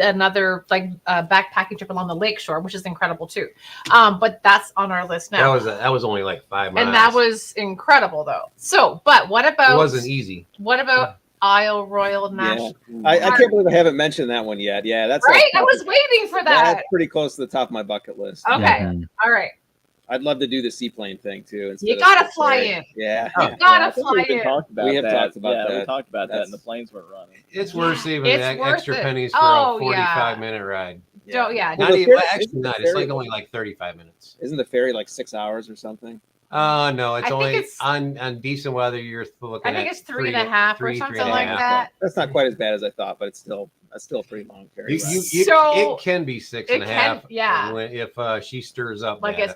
another like backpacking trip along the lakeshore, which is incredible too. But that's on our list now. That was only like 5 miles. And that was incredible though. So, but what about? It wasn't easy. What about Isle Royal National? I can't believe I haven't mentioned that one yet. Yeah, that's right. Like, I was waiting for that. That's pretty close to the top of my bucket list. Okay. All right. I'd love to do the seaplane thing too. You gotta fly in. Yeah. You gotta fly in. We have talked about that. We talked about that, and the planes weren't running. It's worth saving the extra pennies for a 45-minute ride. Yeah. Not even, actually not. It's like only like 35 minutes. Isn't the ferry like 6 hours or something? No, it's only on decent weather. You're looking. I think it's 3.5 or something like that. That's not quite as bad as I thought, but it's still a pretty long ferry ride. It can be 6.5. Yeah. If she stirs up. Like it's.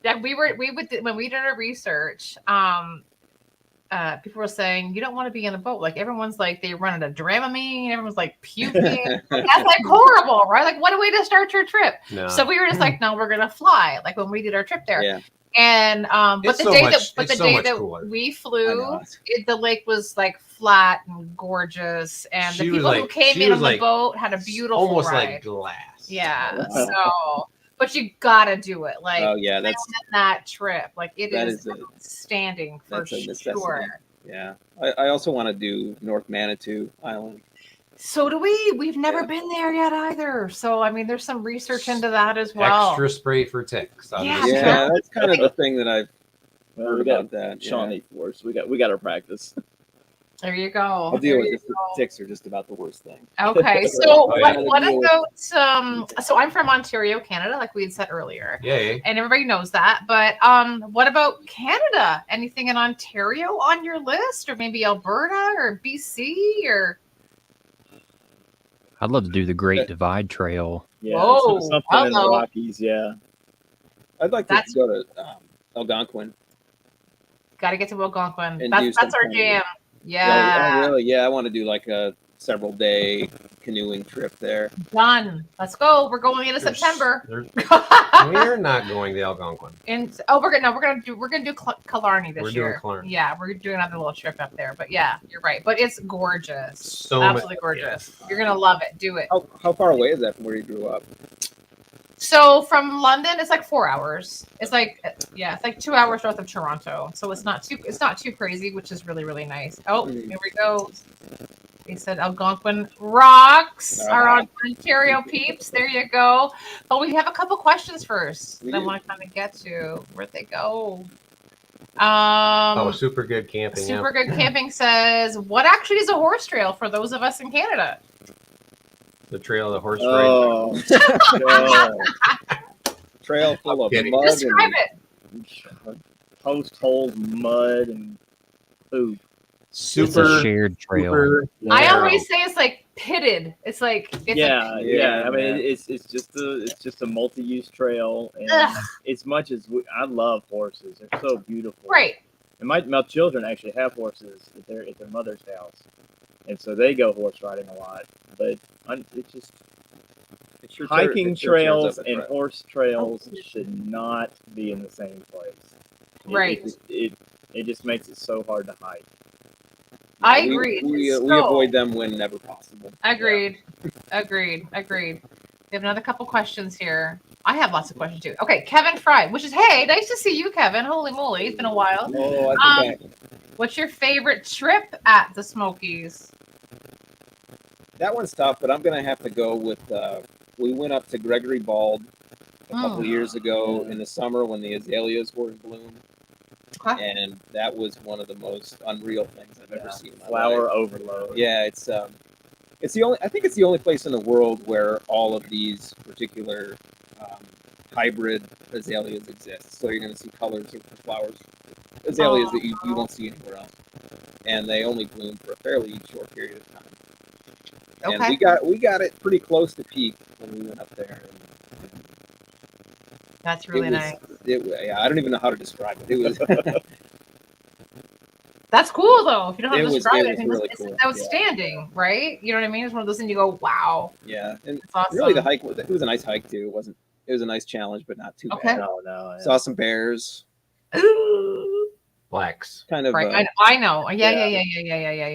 Yeah, we would when we did our research. People were saying you don't want to be in a boat. Like everyone's like they run out of Dramamine. Everyone's like puking. That's like horrible, right? Like what a way to start your trip. No. So we were just like, no, we're gonna fly. Like when we did our trip there. Yeah. And but the day that we flew, the lake was like flat and gorgeous, and the people who came in on the boat had a beautiful almost ride. Like glass. Yeah. So. But you gotta do it. Like that's that trip. Like it is outstanding for sure. Yeah. I also want to do North Manitou Island. So do we. We've never been there yet either. So I mean there's some research into that as well. Extra spray for ticks. Yeah, that's kind of the thing that I've heard about that. Shawnee for us. We got our practice. There you go. I'll deal with it. Ticks are just about the worst thing. Okay, so what about so I'm from Ontario, Canada, like we had said earlier. Yeah. And everybody knows that. But what about Canada? Anything in Ontario on your list, or maybe Alberta or BC or? I'd love to do the Great Divide Trail. Yeah, something in the Rockies. Yeah, I'd like to go to Algonquin. Got to get to Algonquin. That's our jam. Yeah. Oh, really? Yeah, I want to do like a several-day canoeing trip there. Done. Let's go. We're going into September. We're not going to Algonquin. We're gonna do Killarney this year. We're doing Killarney. Yeah, we're doing another little trip up there. But yeah, you're right. But it's gorgeous. Absolutely gorgeous. You're gonna love it. Do it. How far away is that from where you grew up? So from London, it's like 4 hours. It's like 2 hours north of Toronto. So it's not too crazy, which is really, really nice. Oh, here we go. He said Algonquin rocks are on Ontario peeps. There you go. But we have a couple questions first that I want to kind of get to. Where'd they go? Super good camping. Super good camping says, what actually is a horse trail for those of us in Canada? The trail of the horse trail full of mud. Describe it. Post holes, mud, and poop. It's a shared trail. I always say it's like pitted. It's like I mean, it's just a multi-use trail, and as much as I love horses, they're so beautiful. Right. And my children actually have horses at their mother's house, and so they go horse riding a lot. But it's just hiking trails and horse trails should not be in the same place. Right. It just makes it so hard to hike. I agree. We avoid them whenever possible. Agreed. We have another couple questions here. I have lots of questions too. Okay, Kevin Fry, which is, hey, nice to see you, Kevin. Holy moly, it's been a while. What's your favorite trip at the Smokies? That one's tough, but I'm going to have to go with, we went up to Gregory Bald a couple of years ago in the summer when the azaleas were in bloom. Okay. And that was one of the most unreal things I've ever seen in my Flower life. overload. Yeah, it's the only place in the world where all of these particular hybrid azaleas exist. So you're going to see colors of the flowers, azaleas that you won't see anywhere else, and they only bloom for a fairly short period of time. Okay. And we got it pretty close to peak when we went up there. That's really nice. I don't even know how to describe it. It was. That's cool though. If you don't know how to describe it, really it's cool. Outstanding, right? You know what I mean? It's one of those things you go, wow. Yeah, and awesome. Really the hike was a nice hike too. It was a nice challenge, but not too bad. No. Yeah. Saw some bears. Ooh. Blacks. Kind of. Right. I know. Yeah.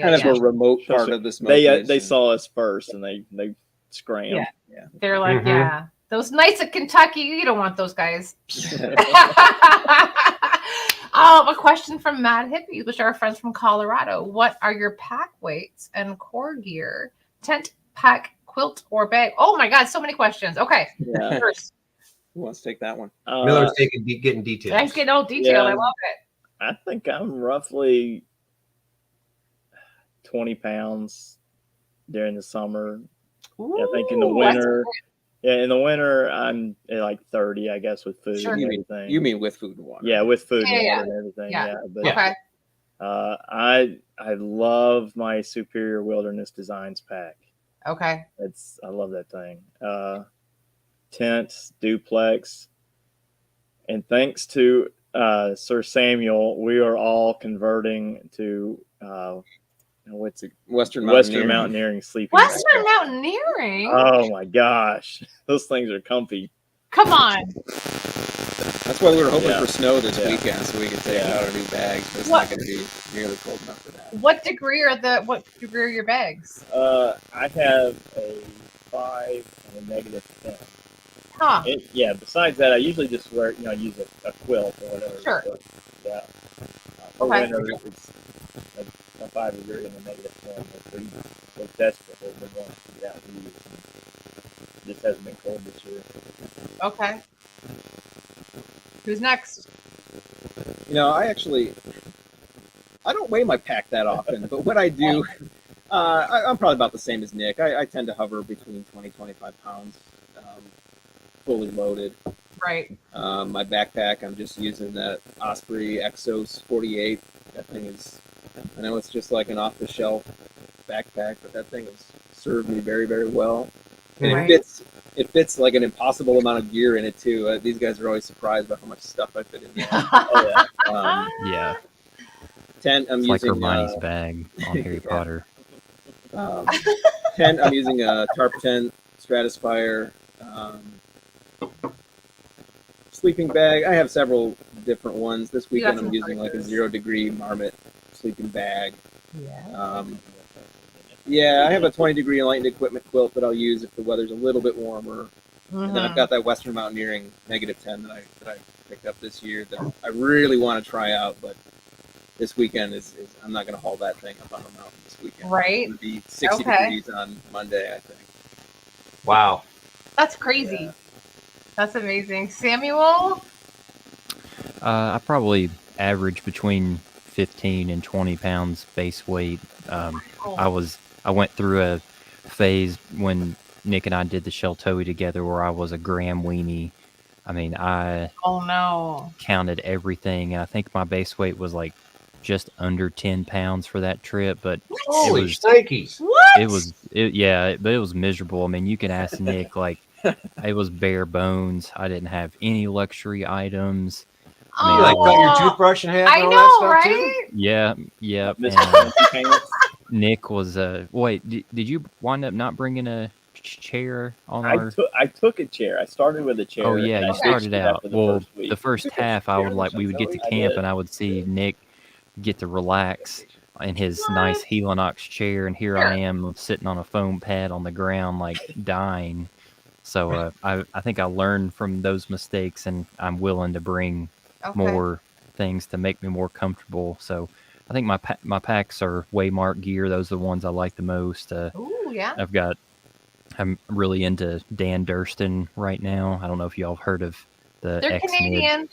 Kind of a remote part of the Smokies. They saw us first, and they scram. Yeah. They're like, Mhm. yeah, those nights at Kentucky, you don't want those guys. A question from Mad Hippie, which are our friends from Colorado. What are your pack weights and core gear? Tent, pack, quilt, or bag? Oh my God, so many questions. Okay, Yeah. first, Who wants to take that one? Miller's getting details. thanks, getting all detailed. Yeah. I love it. I think I'm roughly 20 pounds during the summer. I think in the Ooh, winter, in the winter I'm at like 30, I guess, with food Sure. and everything. You mean with food and water? Yeah, with food and Yeah, water and everything. yeah. Yeah, but Okay. I love my Superior Wilderness Designs pack. Okay. I love that thing. Tents, duplex, and thanks to Sir Samuel, we are all converting to what's it? Western Mountaineering sleeping bag. Western Mountaineering? Oh my gosh, those things are comfy. Come on. That's why we were hoping Yeah. for snow this Yeah. weekend, so we could take Yeah. out our new bags. But it's What? not going to be nearly cold enough for that. What degree are your bags? I have a 5 and a -10. Huh. Besides that, I usually just use a quilt or whatever. Sure. But, yeah. For Okay. winter, it's a 5 degree and a -10. We're desperate. We've been wanting to get out and use. It just hasn't been cold this year. Okay. Who's next? I don't weigh my pack that often, but when I do, I'm probably about the same as Nick. I tend to hover between 20, 25 pounds, fully loaded. Right. My backpack, I'm just using that Osprey Exos 48. That thing is, I know it's just like an off-the-shelf backpack, but that thing has served me very, very well. And Right. it fits like an impossible amount of gear in it too. These guys are always surprised by how much stuff I fit in there. Oh, Yeah, Tent, I'm it's like using Hermione's bag on Harry Yeah. Potter. Tent, I'm using a tarp tent, Stratospire, sleeping bag. I have several different ones. This You got weekend I'm some using like a choices. 0-degree Marmot sleeping bag. Yeah. Yeah, I have a 20-degree enlightened equipment quilt that I'll use if the weather's a little bit warmer. And then I've got that Western Mountaineering -10 that I picked up this year that I really want to try out, but this weekend is I'm not going to haul that thing up on the mountain this weekend. Right. It's going to be 60 Okay. degrees on Monday, I think. Wow. That's crazy. Yeah. That's amazing. Samuel? I probably average between 15 and 20 pounds base weight. I went through a phase when Nick and I did the Sheltoe together where I was a gram weenie. I mean, I Oh no. counted everything. I think my base weight was like just under 10 pounds for that trip, but Holy was- shnikes. What? but it was miserable. I mean, you can ask Nick, like, it was bare bones. I didn't have any luxury items. Oh, You like cut your toothbrush in half I and all know, that stuff too? right? Yeah. Mr. And, Fancy Pants. Nick was wait, did you wind up not bringing a chair on I our took a chair. I started with a chair. Oh yeah, and you I started ditched it out. after the Well, first week. the first half I would we would get to I camp did. and I would see Nick get to relax in his nice Helinox chair, and here I am sitting on a foam pad on the ground like dying. So I think I learned from those mistakes, and I'm willing to bring Okay. more things to make me more comfortable. So I think my packs are Waymark gear. Those are the ones I like the most. Ooh, yeah. I'm really into Dan Durston right now. I don't know if y'all have heard of the They're X-Mid. Canadian.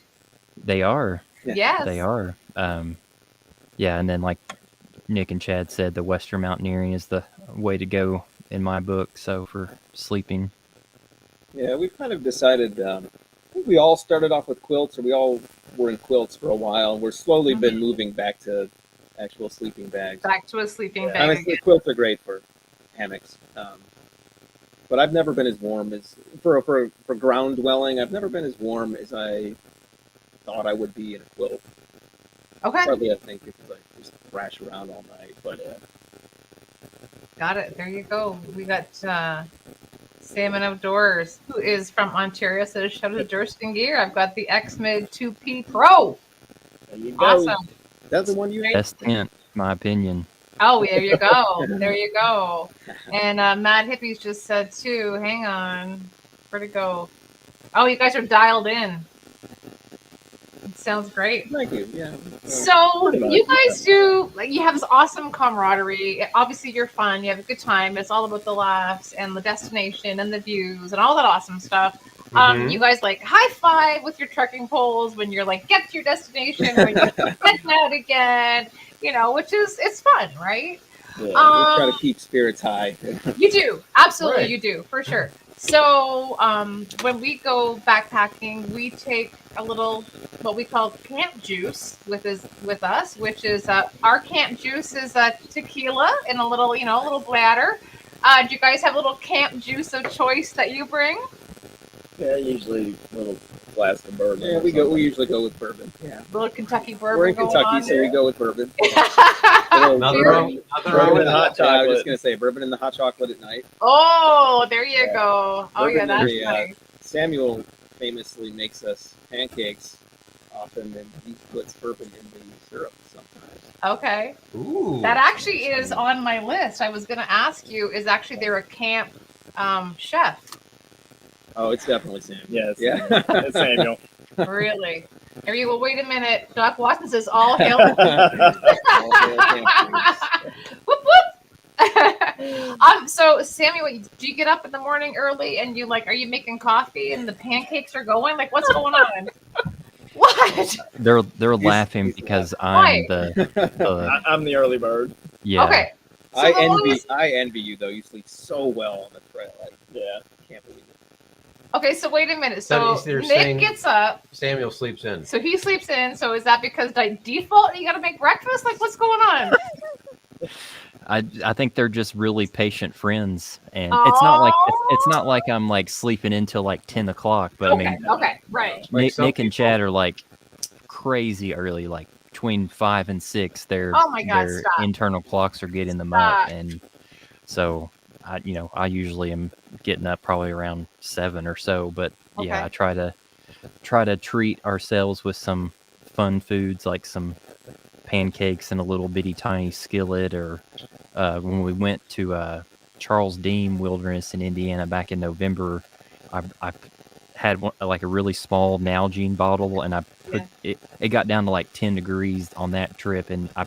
They are. Yes. They are. Yeah, and then like Nick and Chad said, the Western Mountaineering is the way to go in my book. So for sleeping. Yeah, we've kind of decided. I think we all started off with quilts, or we all were in quilts for a while. We're slowly been moving back to actual sleeping bags. Back to a sleeping bag Honestly, again. quilts are great for hammocks, but I've never been as warm as for ground dwelling. I've never been as warm as I thought I would be in a quilt. Okay. Partly, I think, because I just thrash around all night. But Got it. There you go. We got Salmon Outdoors, who is from Ontario, says shout out to Durston Gear. I've got the X-Mid 2P Pro. There you go. Awesome. that's the one you Best tent, in my opinion. Oh, there you go. There you go. And Mad Hippies just said too. Hang on. Where'd it go? Oh, you guys are dialed in. It sounds great. Thank you. Yeah. So you guys do, like, you have this awesome camaraderie. Obviously, you're fun. You have a good time. It's all about the laughs and the destination and the views and all that awesome stuff. You guys like high five with your trekking poles when you're like get to your destination, when you're heading out again. You know, which is it's fun, right? Yeah, we try to keep spirits high. You do, absolutely, Right. you do for sure. So when we go backpacking, we take a little what we call camp juice with us, which is our camp juice is tequila in a little little bladder. Do you guys have a little camp juice of choice that you bring? Yeah, usually a little glass of bourbon. Yeah, we usually go with bourbon. Yeah. Little Kentucky bourbon. We're in going Kentucky, on so there. we go with bourbon. Nothing wrong Bourbon with and that. hot chocolate. I was chocolate. just gonna say bourbon and the hot chocolate at night. Oh, there you go. Oh yeah, Bourbon that's and nice. Samuel famously makes us pancakes often, and he puts bourbon in the syrup sometimes. Okay. Ooh. That actually is on my list. I was going to ask you, is actually there a camp chef? Oh, it's definitely Samuel. Yeah, it's, Yeah. it's Samuel. Really? There you go. Wait a minute. Doc Watson says all hail. Whoop, whoop. So Samuel, do you get up in the morning early and are you making coffee and the pancakes are going? Like, what's going on? What? They're laughing because I'm the I'm the early bird. yeah. Okay. So I envy you though. You sleep so well on the trail. Yeah. I can't believe it. Okay, so wait a minute. So They're Nick saying- gets up. Samuel sleeps in. So he sleeps in. So is that because by default you got to make breakfast? Like, what's going on? I think they're just really patient friends, and it's not like I'm like sleeping until like 10 o'clock. But Okay. I mean, Okay. Right. Like Nick some and people. Chad are like crazy early, like between 5 and 6. Their Oh my God, their stop. internal clocks are getting them Stop. up, and so I usually am getting up probably around 7 or so. But yeah, Okay. I try to treat ourselves with some fun foods like some pancakes in a little bitty tiny skillet, or when we went to Charles Dean Wilderness in Indiana back in November, I had like a really small Nalgene bottle, and I put it got down to like 10 degrees on that trip, and I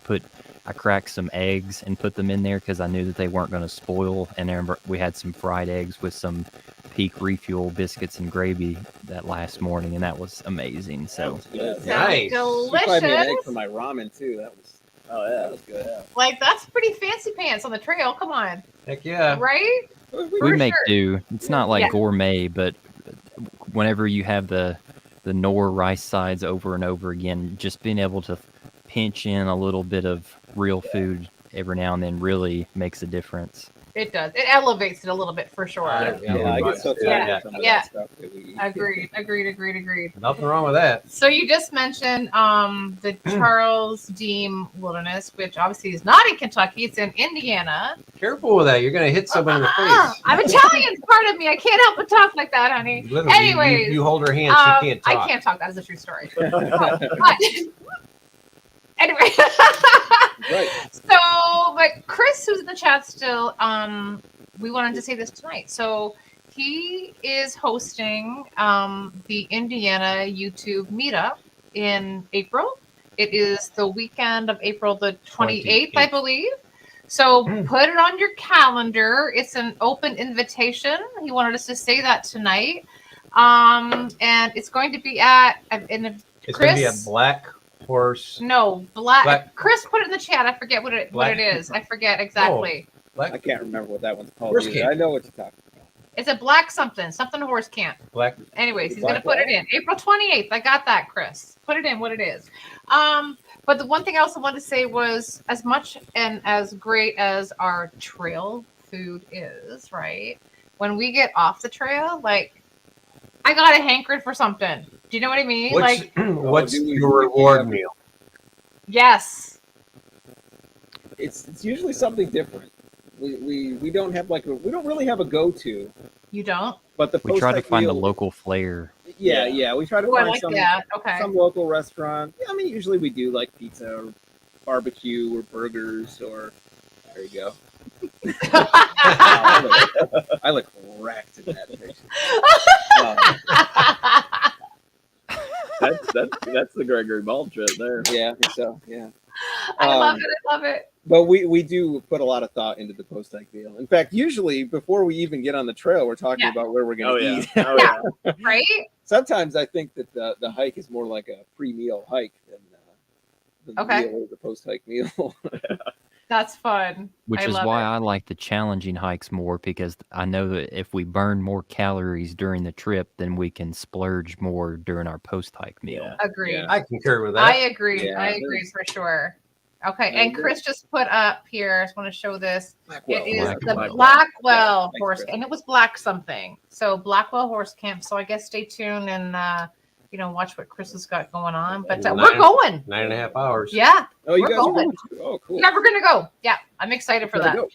cracked some eggs and put them in there because I knew that they weren't going to spoil. And I remember we had some fried eggs with some Peak Refuel biscuits and gravy that last morning, and that was amazing. So Yeah. Sounds Nice. You fried me an egg delicious. for my ramen too. That was That was good. Yeah. Like, that's pretty fancy pants on the trail. Come on. Heck yeah. Right? we For make sure. do. It's not like Yeah. gourmet, but whenever you have the Knorr rice sides over and over again, just being able to pinch in a little bit of real food every now and then really makes a difference. It does. It elevates it a little bit for sure. Yeah. Yeah, I get so tired Yeah. of some of Yeah. that stuff that we eat. Agreed. Nothing wrong with that. So you just mentioned the Charles Dean Wilderness, which obviously is not in Kentucky. It's in Indiana. Careful with that. You're going to hit someone in the face. I'm Italian. Part of me. I can't help but talk like that, honey. Literally, Anyways, you hold her hand. She can't talk. I can't talk. That is a true story. But anyway. Right. So, but Chris, who's in the chat still, we wanted to say this tonight. So he is hosting the Indiana YouTube meetup in April. It is the weekend of April the 28th, I 28th. believe. So put it on your calendar. It's an open invitation. He wanted us to say that tonight. And it's going to be at It's going to be a Chris? Black Horse. no black. Black- Chris put it in the chat. I forget what it Black- is. I forget exactly. I Black. can't remember what that one's called. Horse Either. camp. I know what you're talking about. It's a black something horse camp. Black. Anyways, he's Black gonna put it in April 28th. I got that, Chris. Put it in what it is. But the one thing else I wanted to say was, as much and as great as our trail food is, right? When we get off the trail, like, I got a hankering for something. Do you know what I mean? What's, Like, what's do we- your reward yeah. meal? yes. It's usually something different. We don't have we don't really have a go-to, You don't? but the We try to post-hike find a meal- local flair. Yeah, we try to Oh, I find like some that. Okay. some local restaurant. Yeah, I mean, usually we do like pizza or barbecue or burgers or There you go. I look wrecked in that picture. That's the Gregory Ball trip there. Yeah, I think so. Yeah. I love it. I love it. But we do put a lot of thought into the post hike meal. In fact, usually before we even get on the trail, we're talking about where we're going to eat. Oh yeah. Right? Sometimes I think that the hike is more like a pre-meal hike than the meal or the post hike meal. That's fun. Which is why I like the challenging hikes more, because I know that if we burn more calories during the trip, then we can splurge more during our post hike meal. Yeah. Agreed. I concur with that. I agree. Yeah, I agree for sure. Okay, I and agree. Chris just put up here. I just want to show this. Blackwell. It is the Blackwell. Blackwell Yeah, horse, thanks, Chris. and it was black something. So Blackwell horse camp. So I guess stay tuned and watch what Chris has got going on. But we're going. 9.5 hours. Yeah. Oh, you We're guys are going. going too? Oh, cool. Yeah, we're gonna go. Yeah, I'm excited for that. Go.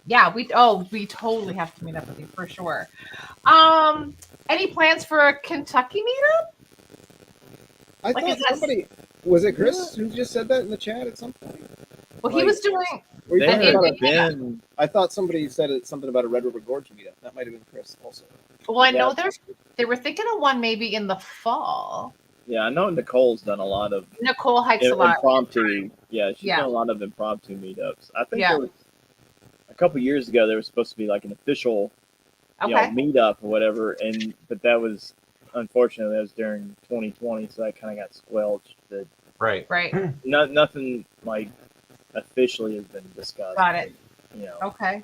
Yeah, we totally have to meet up with you for sure. Any plans for a Kentucky meetup? I Like, thought is that- somebody was it Chris who just said that in the chat at some point? Well, he was doing. Were you There talking about have been I thought somebody said something about a Red River Gorge meetup. That might have been Chris also. Well, I know Yeah. they were thinking of one maybe in the fall. Yeah, I know Nicole's done a lot of Nicole hikes a lot. impromptu. Yeah, she's Yeah. done a lot of impromptu meetups. I think Yeah. there was, a couple years ago there was supposed to be like an official Okay. meetup or whatever, but that was unfortunately that was during 2020, so that kind of got squelched. But Right. Right. nothing like officially has been discussed. Got it. But, Okay.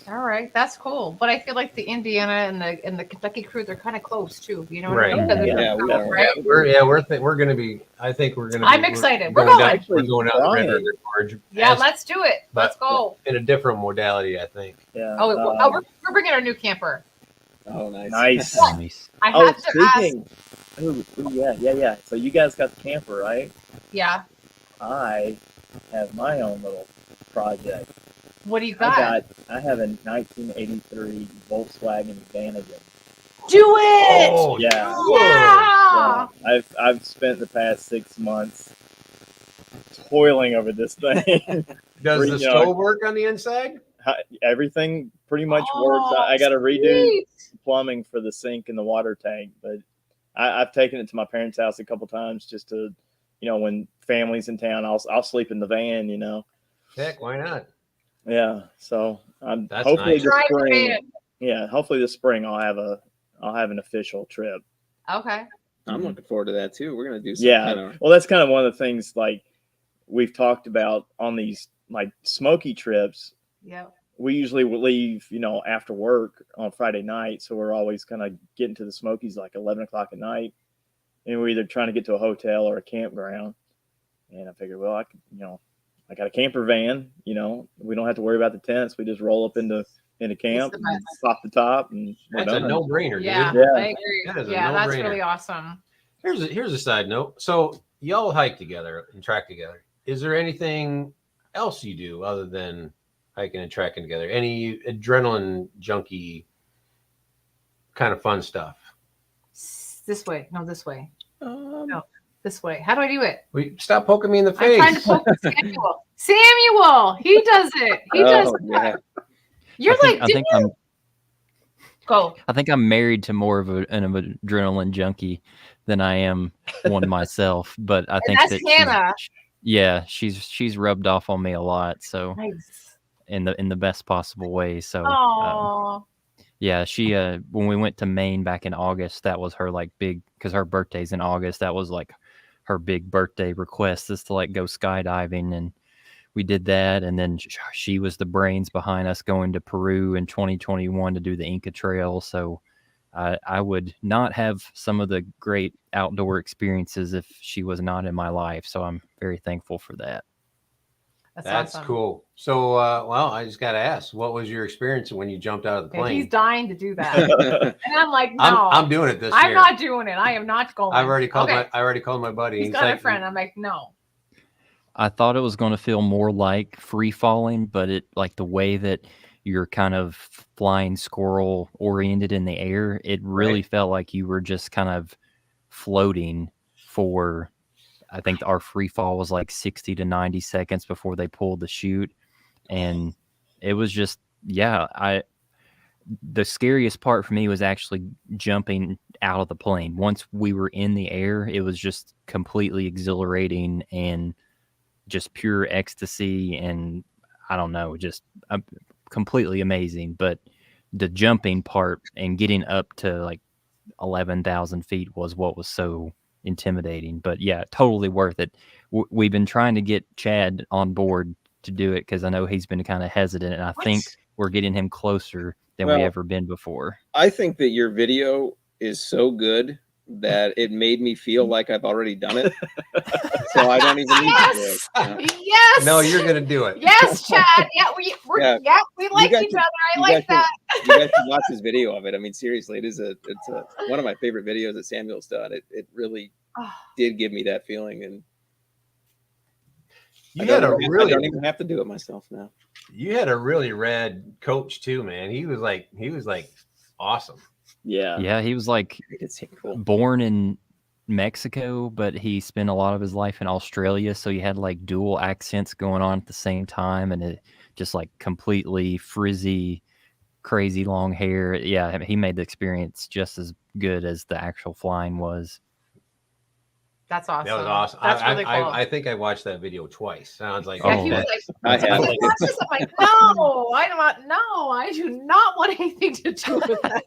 All right. That's cool. But I feel like the Indiana and the Kentucky crew, they're kind of close too. You know what I mean? Right. Because Yeah, it's we are. right? We're going to be. I think we're going to. I'm excited. We're going. Down, we're going out the Red Brian. River Gorge. Yeah, as- let's do it. but Let's go. in a different modality, I think. yeah. We're bringing our new camper. Oh, nice. Nice. Nice. I Oh, have to ask. speaking. Ooh, yeah. So you guys got the camper, right? Yeah. I have my own little project. What do you got? I have a 1983 Volkswagen Vanagon. Do it. Oh Yeah. Yeah. Yeah. I've spent the past 6 months toiling over this thing. Does the You know, stove work on the inside? Everything pretty much Oh, works. I got to redo sweet. plumbing for the sink and the water tank, but I've taken it to my parents' house a couple times just to, when family's in town, I'll sleep in the van. Heck, why not? Yeah. So I'm That's hopefully nice. this Drive the spring. van. Yeah, hopefully this spring I'll have an official trip. Okay. I'm looking forward to that too. We're gonna do some Yeah. kind of Well, that's kind of one of the things like we've talked about on these like smoky trips. Yep. We usually will leave, after work on Friday night. So we're always kind of getting to the Smokies like 11 o'clock at night. And we're either trying to get to a hotel or a campground. And I figured, well, I got a camper van, we don't have to worry about the tents. We just roll up into camp, the and best. pop the top, and we're That's a done. no-brainer, Yeah, dude. Yeah. I agree. That is a Yeah, that's no-brainer. really awesome. Here's a side note. So y'all hike together and track together. Is there anything else you do other than hiking and tracking together? Any adrenaline junkie kind of fun stuff? This way. No, this way. um, No. This way. How do I do it? Stop poking me in the I'm face. trying to poke Samuel. Samuel, he does it. He does it. yeah. You're I like, think go. I think I'm married to more of an adrenaline junkie than I am one myself. But I think that's that Hannah. she's rubbed off on me a lot. So Nice. in the best possible way. So Oh, yeah, she when we went to Maine back in August, that was her like big, because her birthday's in August. That was like her big birthday request, is to like go skydiving, and we did that. And then she was the brains behind us going to Peru in 2021 to do the Inca Trail. So I would not have some of the great outdoor experiences if she was not in my life. So I'm very thankful for that. That's awesome. cool. So, well, I just got to ask, what was your experience when you jumped out of the Okay, he's plane? dying to do that, and I'm like, no, I'm doing it this I'm year. not doing it. I am not going. I already called Okay. my buddy. He's got like, a friend. I'm like, no. I thought it was going to feel more like free falling, but it like the way that you're kind of flying squirrel oriented in the air, it really felt like you were just kind of floating for, I think our free fall was like 60 to 90 seconds before they pulled the chute. And it was just, the scariest part for me was actually jumping out of the plane. Once we were in the air, it was just completely exhilarating and just pure ecstasy. And I don't know, just completely amazing. But the jumping part and getting up to like 11,000 feet was what was so intimidating. But yeah, totally worth it. We've been trying to get Chad on board to do it because I know he's been kind of hesitant, and I think we're getting him closer than we ever been before. I think that your video is so good that it made me feel like I've already done it. So I don't even need to do it. Yes. No, you're going to do it. Yes, Chad. Yeah, we like each other. I like that. You guys should watch this video of it. I mean, seriously, it's one of my favorite videos that Samuel's done. It really did give me that feeling, and I don't even have to do it myself now. You had a really rad coach too, man. He was like awesome. Yeah, he was like born in Mexico, but he spent a lot of his life in Australia, so he had like dual accents going on at the same time, and it just like completely frizzy, crazy long hair. Yeah, he made the experience just as good as the actual flying was. That's awesome. That was awesome. That's really cool. I think I watched that video twice. Sounds like he was like, I'm like, no, I do not want anything to do with that.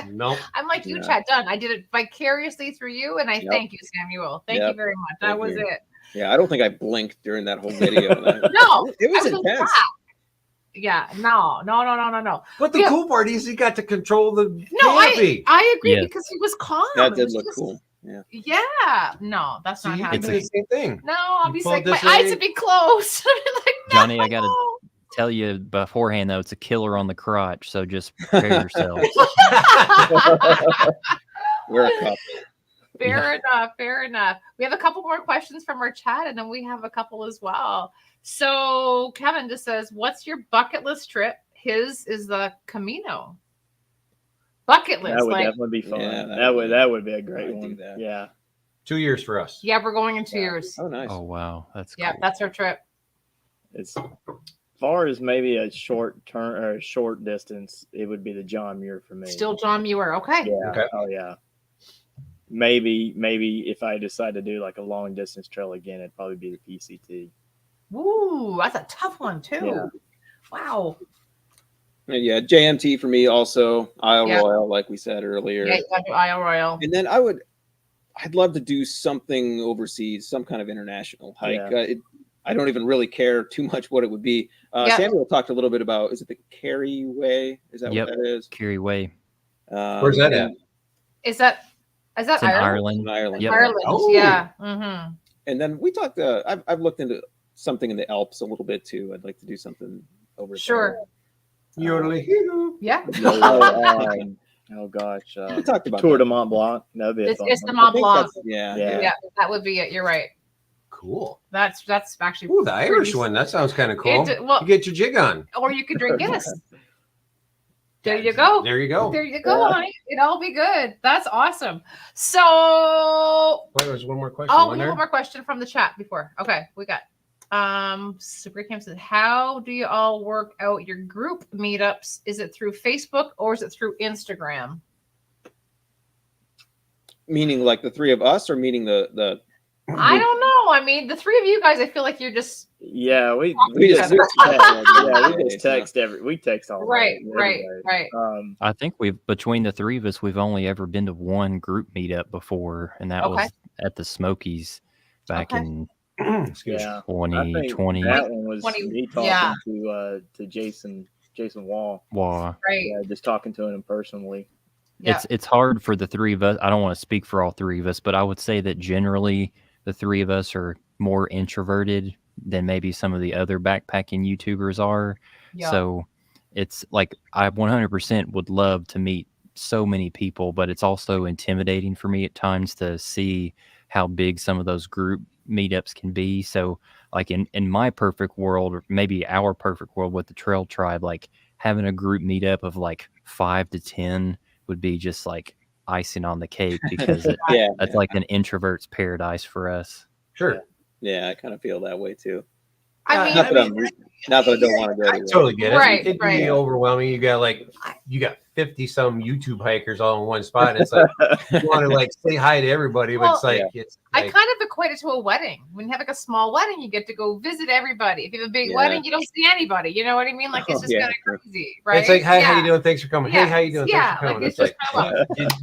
Nope. I'm like you, Chad. Done. I did it vicariously through you, and I thank you, Samuel. Thank you very much. That was it. Yeah, I don't think I blinked during that whole video. No, it was intense. Yeah, no. But the cool part is he got to control the canopy. I agree because he was calm. That did look cool. Yeah. No, that's not how it's the same thing. No, I'll be like, my eyes would be closed. Like, no. Johnny, I gotta tell you beforehand though, it's a killer on the crotch, so just prepare yourself. We're a couple. Fair enough. We have a couple more questions from our chat, and then we have a couple as well. So Kevin just says, what's your bucket list trip? His is the Camino. Bucket list. That would definitely be fun. Yeah, that would be a great one. Yeah. 2 years for us. Yeah, we're going in 2 years. Oh, nice. Oh, wow. That's cool. Yeah, that's our trip. As far as maybe a short term or a short distance, it would be the John Muir for me. Still John Muir. Okay. Yeah. Okay. Oh, yeah. Maybe if I decide to do like a long distance trail again, it'd probably be the PCT. Ooh, that's a tough one too. Yeah. Wow. Yeah, JMT for me also. Isle Royale, like we said earlier. Yeah, you got to do Isle Royale. And then I'd love to do something overseas, some kind of international hike. Yeah. I don't even really care too much what it would be. Samuel talked a little bit about, is it the Kerry Way? Is that what that is? Kerry Way. Where's that at? Is that Ireland? Ireland. Yep. Ireland. Oh. Yeah. Mm-hmm. And then we talked. I've looked into something in the Alps a little bit too. I'd like to do something over there. Yeah. Oh gosh. We talked about Tour de Mont Blanc. That'd be it's the Mont Blanc. Yeah. That would be it. You're right. Cool. That's actually. Ooh, the Irish one. That sounds kind of cool. You get your jig on. Or you could drink Guinness. There you go. There you go. There you go, honey. It'll be good. That's awesome. So. There's one more question. Oh, we have one more question from the chat before. Okay, we got. Super Camp says, how do you all work out your group meetups? Is it through Facebook or is it through Instagram? Meaning like the three of us, or meaning the I don't know. I mean, the three of you guys, I feel like you're just we just text we text all right. I think between the three of us, we've only ever been to one group meetup before, and that was at the Smokies back in 2020. That one was me talking to Jason Wall. Right. Yeah, just talking to him personally. Yeah. It's hard for the three of us. I don't want to speak for all three of us, but I would say that generally the three of us are more introverted than maybe some of the other backpacking YouTubers are. Yeah. So it's like I 100% would love to meet so many people, but it's also intimidating for me at times to see how big some of those group meetups can be. So like in my perfect world, or maybe our perfect world with the Trail Tribe, like having a group meetup of like 5 to 10 would be just like icing on the cake, because that's like an introvert's paradise for us. Sure. Yeah, I kind of feel that way too. I mean, not that I don't want to go. I totally get it. Right, It'd be overwhelming. You got 50 some YouTube hikers all in one spot, and it's like you want to like say hi to everybody, but it's like I kind of equate it to a wedding. When you have like a small wedding, you get to go visit everybody. If you have a big wedding, you don't see anybody. You know what I mean? Like it's just kind of crazy, right? It's like, hi, how you doing? Thanks for coming. Yeah. Hey, how you doing? Thanks for coming. Like, It's like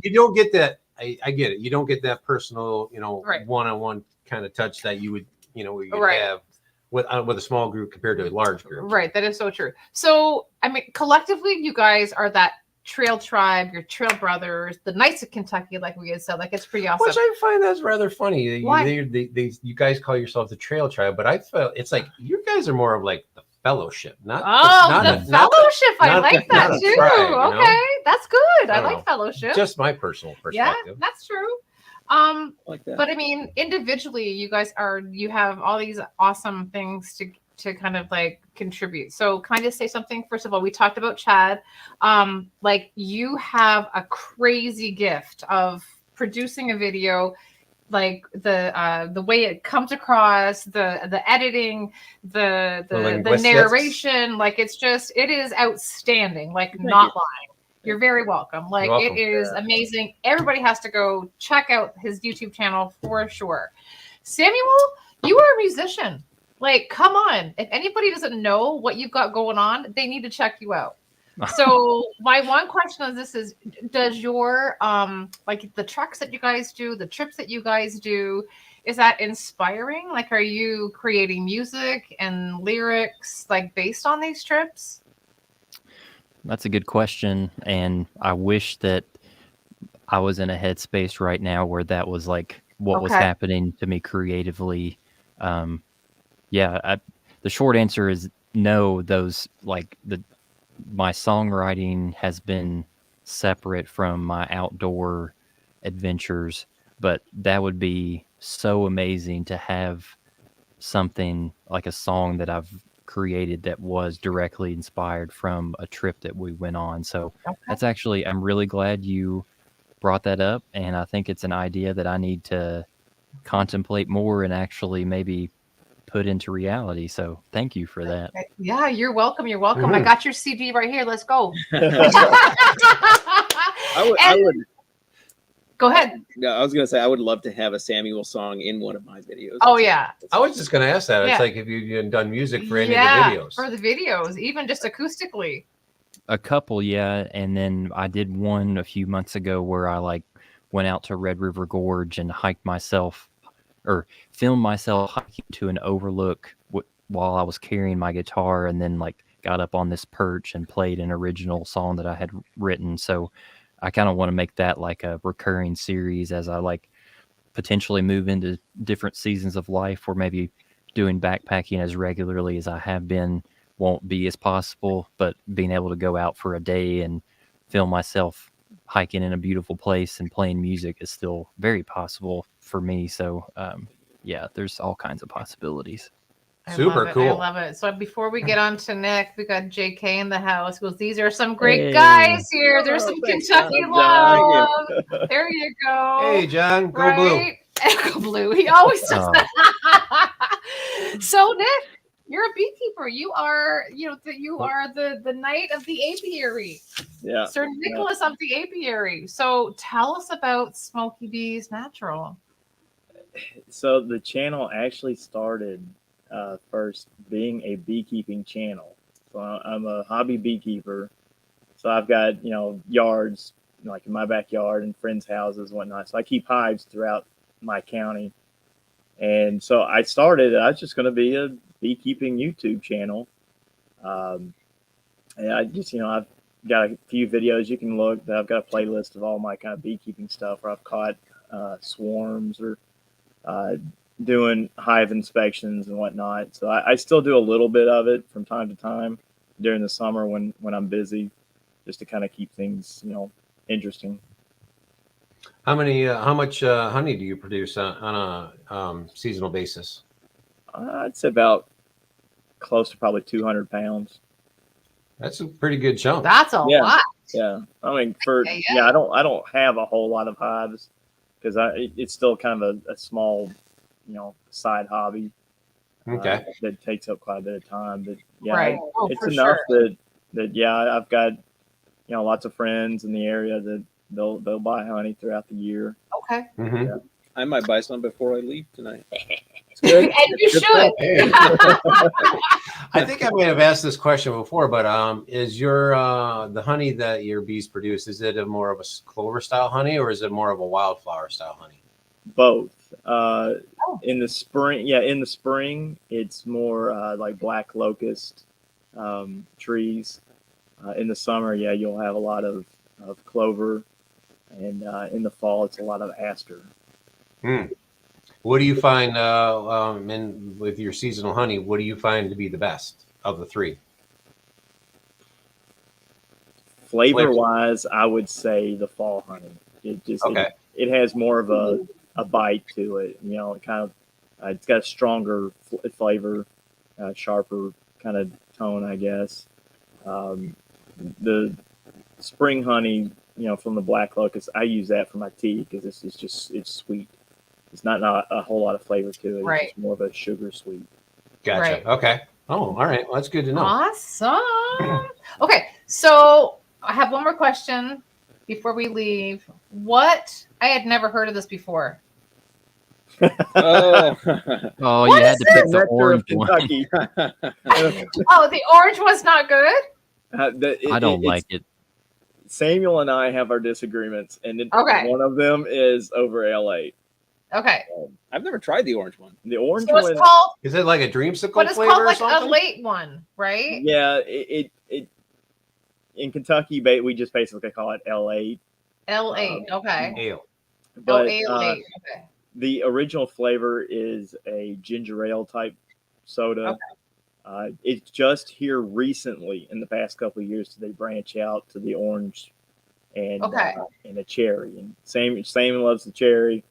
you don't get that. I get it. You don't get that personal, one-on-one kind of touch that you would, have with a small group compared to a large group. Right. That is so true. So, I mean, collectively, you guys are that trail tribe, your trail brothers, the Knights of Kentucky, like we had said. Like, it's pretty awesome. Which I find that's rather funny. Why? You guys call yourself the trail tribe, but I felt it's like you guys are more of like the fellowship, not the fellowship. I like that too. Tribe, okay, that's good. I like fellowship. Just my personal perspective. Yeah, that's true. Like that. But I mean, individually, you have all these awesome things to kind of like contribute. So can I just say something? First of all, we talked about Chad. Like you have a crazy gift of producing a video, like the way it comes across, the editing, the narration, like it is outstanding, like not lying. You're very welcome. Like it is amazing. Everybody has to go check out his YouTube channel for sure. Samuel, you are a musician. Like, come on. If anybody doesn't know what you've got going on, they need to check you out. So my one question on this is, does your like the treks that you guys do, the trips that you guys do, is that inspiring? Like, are you creating music and lyrics like based on these trips? That's a good question, and I wish that I was in a headspace right now where that was like what was happening to me creatively. The short answer is no. My songwriting has been separate from my outdoor adventures, but that would be so amazing to have something like a song that I've created that was directly inspired from a trip that we went on. So that's actually, I'm really glad you brought that up, and I think it's an idea that I need to contemplate more and actually maybe put into reality. So thank you for that. Yeah, you're welcome. You're welcome. I got your CD right here. Let's go. I would go ahead. No, I was gonna say I would love to have a Samuel song in one of my videos. Oh yeah. I was just gonna ask that. It's like if you've done music for any of the videos. For the videos, even just acoustically. A couple, yeah. And then I did one a few months ago where I like went out to Red River Gorge and filmed myself hiking to an overlook while I was carrying my guitar, and then like got up on this perch and played an original song that I had written. So I kind of want to make that like a recurring series as I like potentially move into different seasons of life where maybe doing backpacking as regularly as I have been won't be as possible, but being able to go out for a day and film myself hiking in a beautiful place and playing music is still very possible for me. So there's all kinds of possibilities. Super cool. I love it. So before we get on to Nick, we got JK in the house. Goes, these are some great guys here. There's some Kentucky love. There you go. Hey, John, go blue. Go blue. He always does that. So Nick, you're a beekeeper. You are, the knight of the apiary. Yeah. Sir Nicholas of the apiary. So tell us about Smoky Bees Natural. So the channel actually started first being a beekeeping channel. So I'm a hobby beekeeper. So I've got, yards like in my backyard and friends' houses and whatnot. So I keep hives throughout my county. And so I was just going to be a beekeeping YouTube channel. And I just, I've got a few videos you can look. I've got a playlist of all my kind of beekeeping stuff where I've caught swarms or doing hive inspections and whatnot. So I still do a little bit of it from time to time during the summer when I'm busy, just to kind of keep things, interesting. How much honey do you produce on a seasonal basis? I'd say about close to probably 200 pounds. That's a pretty good chunk. That's a lot. Yeah. I mean, I don't have a whole lot of hives because it's still kind of a small, side hobby. Okay. That takes up quite a bit of time. But yeah, Right. it's for enough sure. that yeah, I've got lots of friends in the area that they'll buy honey throughout the year. Okay. Mm-hmm. I might buy some before I leave tonight. It's good. And you should. I think I may have asked this question before, but is your the honey that your bees produce, is it more of a clover style honey or is it more of a wildflower style honey? Both. In the spring, it's more like black locust trees. In the summer, you'll have a lot of clover, and in the fall, it's a lot of aster. What do you find with your seasonal honey? What do you find to be the best of the three? Flavor wise, I would say the fall honey. It has more of a bite to it. It kind of it's got a stronger flavor, sharper kind of tone, I guess. The spring honey, from the black locust, I use that for my tea because it's sweet. It's not a whole lot of flavor to it. Right. It's more of a sugar sweet. Gotcha. Right. Okay. Oh, all right. Well, that's good to know. Awesome. Okay, so I have one more question before we leave. I had never heard of this before. Oh, What you had is to pick it? the orange one. Kentucky. Oh, the orange one's not good? I don't like it. Samuel and I have our disagreements, and Okay. one of them is over L8. Okay. I've never tried the orange one. The orange So one, it's called, Is it like a dreamsicle but it's flavor called or like something? a late one, right? yeah, it in Kentucky, we just basically call it L8. L8. Okay. Ale. But L8. Okay. the original flavor is a ginger ale type soda. Okay. It's just here recently in the past couple of years they branch out to the orange and the cherry. And same loves the cherry.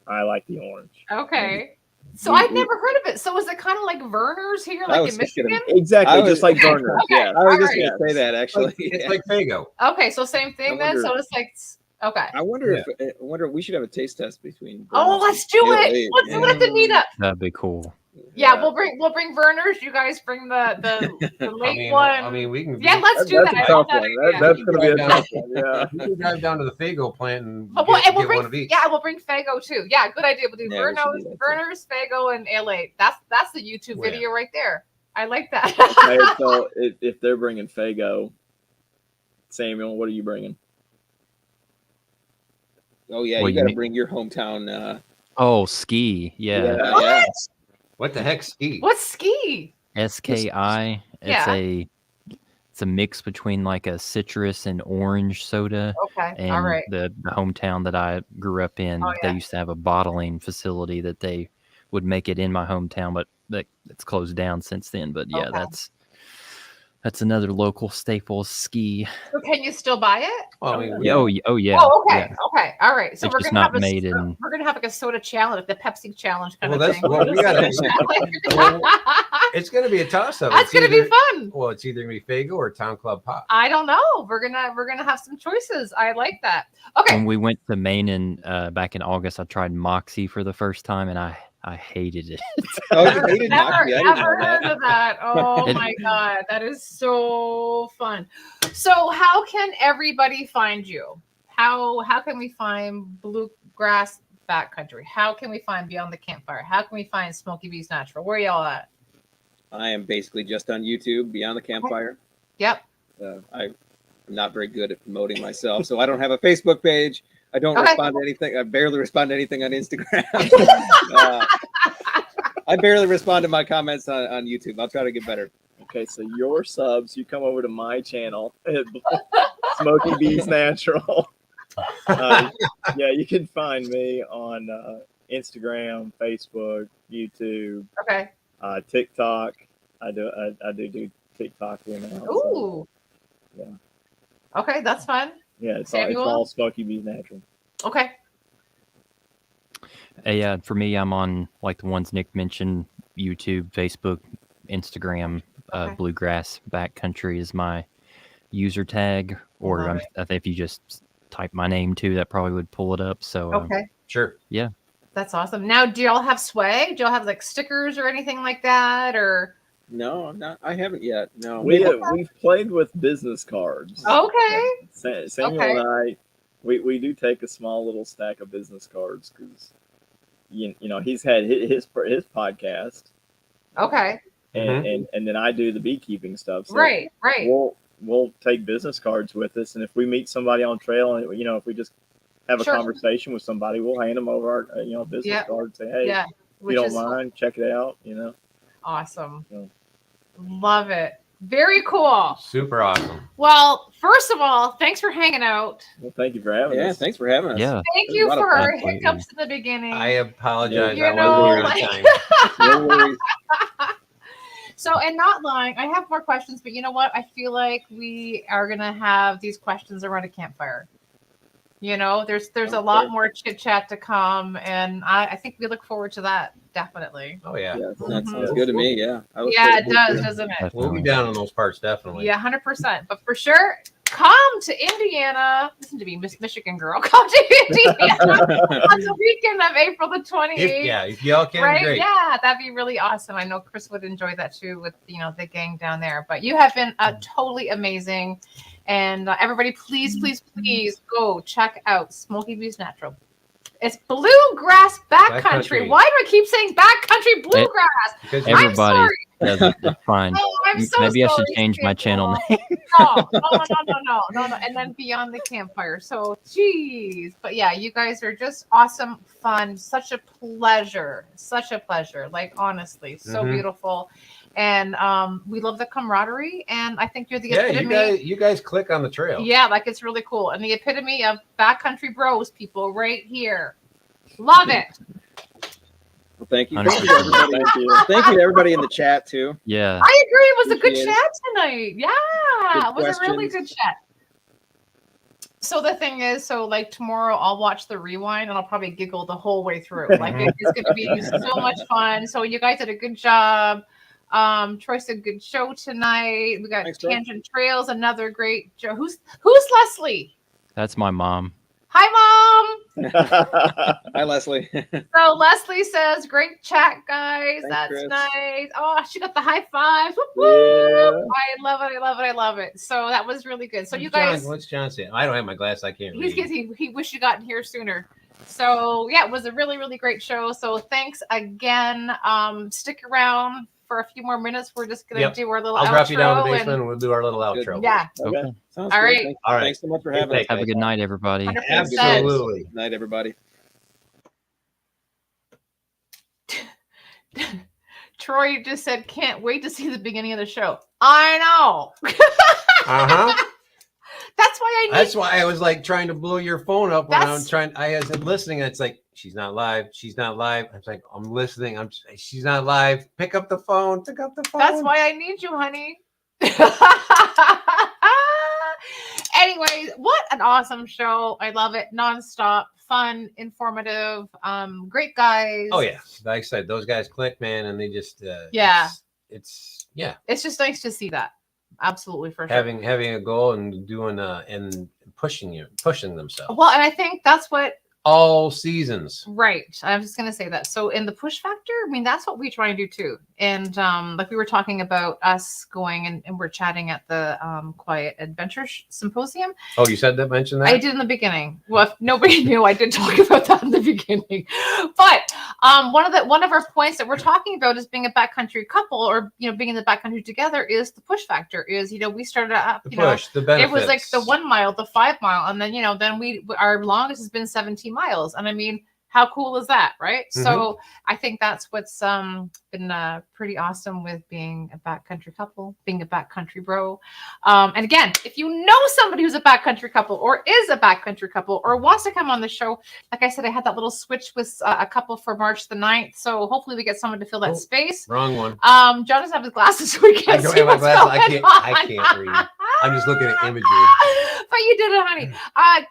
I like the orange. Okay. So I'd never heard of it. So is it kind of like Verner's here, like in Michigan? Exactly, just like Verner. Okay. Yeah. I was just Alright. going to say that actually. It's like Fago. Okay, so same thing then. wonder- So it's like okay. I wonder if we should have a taste test between. Oh, let's do it. Let's do it at the meetup. That'd be cool. Yeah, we'll bring Verner's. You guys bring the late one. I mean, we can. Yeah, let's do That's that. a tough I love one. that idea. That's going to be a tough one. Yeah. We can drive down to the Fago plant and But get we'll bring one of each. we'll bring Fago too. Yeah, good idea. We'll do Yeah, we should do that too. Verner's, Fago, and L8. That's the YouTube Oh, yeah. video right there. I like that. Okay, so if they're bringing Fago, Samuel, what are you bringing? Oh yeah, Well, you got to you- bring your hometown. Oh, ski. Yeah. Yeah. What the heck, ski? What's ski? SKI. Yeah. It's a mix between like a citrus and orange soda. Okay, And all right. the hometown that I grew up in, Oh, they yeah. used to have a bottling facility that they would make it in my hometown, but it's closed down since then. But yeah, Okay. that's another local staple, ski. So can you still buy it? Well, I mean, Yeah. Oh yeah. Oh, okay. Yeah. Okay. All right. So It's we're just gonna have not made in- we're gonna have like a soda challenge, the Pepsi challenge kind Well, of that's thing. what we gotta- it's going to be a toss up. That's gonna be fun. Well, it's either going to be Fago or Town Club Pop. I don't know. We're gonna have some choices. I like that. Okay. When we went to Maine and back in August, I tried Moxie for the first time, and I hated it. Oh, you hated Never Moxie? I didn't know heard that. of that. Oh It- my god, that is so fun. So how can everybody find you? How can we find Bluegrass Backcountry? How can we find Beyond the Campfire? How can we find Smoky Bees Natural? Where are y'all at? I am basically just on YouTube, Beyond the Campfire. Yep. I'm not very good at promoting myself, so I don't have a Facebook page. I don't Okay. respond to anything. I barely respond to anything on Instagram. I barely respond to my comments on YouTube. I'll try to get better. Okay, so your subs, you come over to my channel, Smoky Bees Natural. Yeah, you can find me on Instagram, Facebook, YouTube, Okay. TikTok. I do TikTok here now. so, Ooh. yeah. Okay, that's fun. yeah, it's Samuel? all Smoky Bees Natural. Okay. Yeah, for me, I'm on like the ones Nick mentioned: YouTube, Facebook, Instagram. Okay. Bluegrass Backcountry is my user tag, or Alright. I think if you just type my name too, that probably would pull it up. So Okay. Sure. Yeah. That's awesome. Now, do y'all have swag? Do y'all have like stickers or anything like that? Or No, I haven't yet. No. We've played with business cards. okay. Samuel and I, we do take a small little stack of business cards because you know he's had his podcast. Okay. And then I do the beekeeping stuff. So right. We'll take business cards with us, and if we meet somebody on trail, and if we just have a conversation with somebody, we'll hand them over our business card. Say, hey, if you don't mind, check it out. Awesome. So. Love it. Very cool. Super awesome. Well, first of all, thanks for hanging out. Well, thank you for having us. Yeah, thanks for having us. Yeah. Thank you for our hiccups in the beginning. I apologize. I wasn't here on time. No worries. So, and not lying, I have more questions, but you know what? I feel like we are going to have these questions around a campfire. There's a lot more chit chat to come, and I think we look forward to that. Definitely. Oh yeah. That sounds good to me. Yeah. It does, doesn't it? Definitely. We'll be down on those parts, definitely. Yeah, 100%. But for sure, come to Indiana. Listen to me, Miss Michigan girl. Come to Indiana on the weekend of April the 28th. If y'all can, right? great. Yeah, that'd be really awesome. I know Chris would enjoy that too with the gang down there. But you have been totally amazing. And everybody, please go check out Smoky Beast Natural. It's bluegrass backcountry. Why do I keep saying backcountry bluegrass? Everybody does it. It's fine. Maybe I should change my channel name. No. And then Beyond the Campfire. So, geez. But yeah, you guys are just awesome, fun. Such a pleasure. Like, honestly, so beautiful. And we love the camaraderie. And I think you're the epitome. You guys click on the trail. Yeah, like it's really cool. And the epitome of backcountry bros, people, right here. Love it. Well, thank you. Thank you to everybody. Thank you to everybody in the chat too. Yeah. I agree. It was a good chat tonight. Yeah, it was a really good chat. So the thing is, like tomorrow I'll watch the rewind and I'll probably giggle the whole way through. Like it's going to be so much fun. So you guys did a good job. Troy said a good show tonight. We got Tangent Trails, another great show. Who's Leslie? That's my mom. Hi, Mom. Hi, Leslie. So Leslie says, great chat, guys. Thanks, That's Chris. Nice. Oh, she got the high fives. Whoop, whoop. Yeah. I love it. So that was really good. So you guys. What's John saying? I don't have my glass. I can't read. He wished you got here sooner. So yeah, it was a really, really great show. So thanks again. Stick around for a few more minutes. We're just going to do our little outro. I'll drop you down to the basement and we'll do our little outro. Yeah. Okay. All right. All right. Thanks so much for having us. Have a good night, everybody. 100%. Absolutely. Good night, everybody. Troy just said, can't wait to see the beginning of the show. I know. That's why I was like trying to blow your phone up when I was listening. And it's like, she's not live. I was like, I'm listening. She's not live. Pick up the phone. That's why I need you, honey. Anyways, what an awesome show. I love it. Nonstop, fun, informative, great guys. Oh yeah. Like I said, those guys click, man, and they just it's just nice to see that. Absolutely, for sure. Having a goal and doing and pushing themselves. Well, and I think that's what all seasons. Right. I was just going to say that. So in the push factor, I mean, that's what we try and do too. And like we were talking about us going and we're chatting at the Quiet Adventure Symposium. Oh, you mentioned that? I did in the beginning. Well, if nobody knew, I did talk about that in the beginning. But one of our points that we're talking about is being a backcountry couple, or being in the backcountry together, is the push factor. Is we started up the push, the benefits. It was like the 1 mile, the 5 mile, and then then our longest has been 17 miles. And I mean, how cool is that, right? Mm-hmm. So I think that's what's been pretty awesome with being a backcountry couple, being a backcountry bro. And again, if you know somebody who's a backcountry couple or is a backcountry couple or wants to come on the show, like I said, I had that little switch with a couple for March the 9th. So hopefully we get someone to fill that space. Wrong one. John doesn't have his glasses, so we can't see what's going on. I can't read. I'm just looking at imagery. But you did it, honey.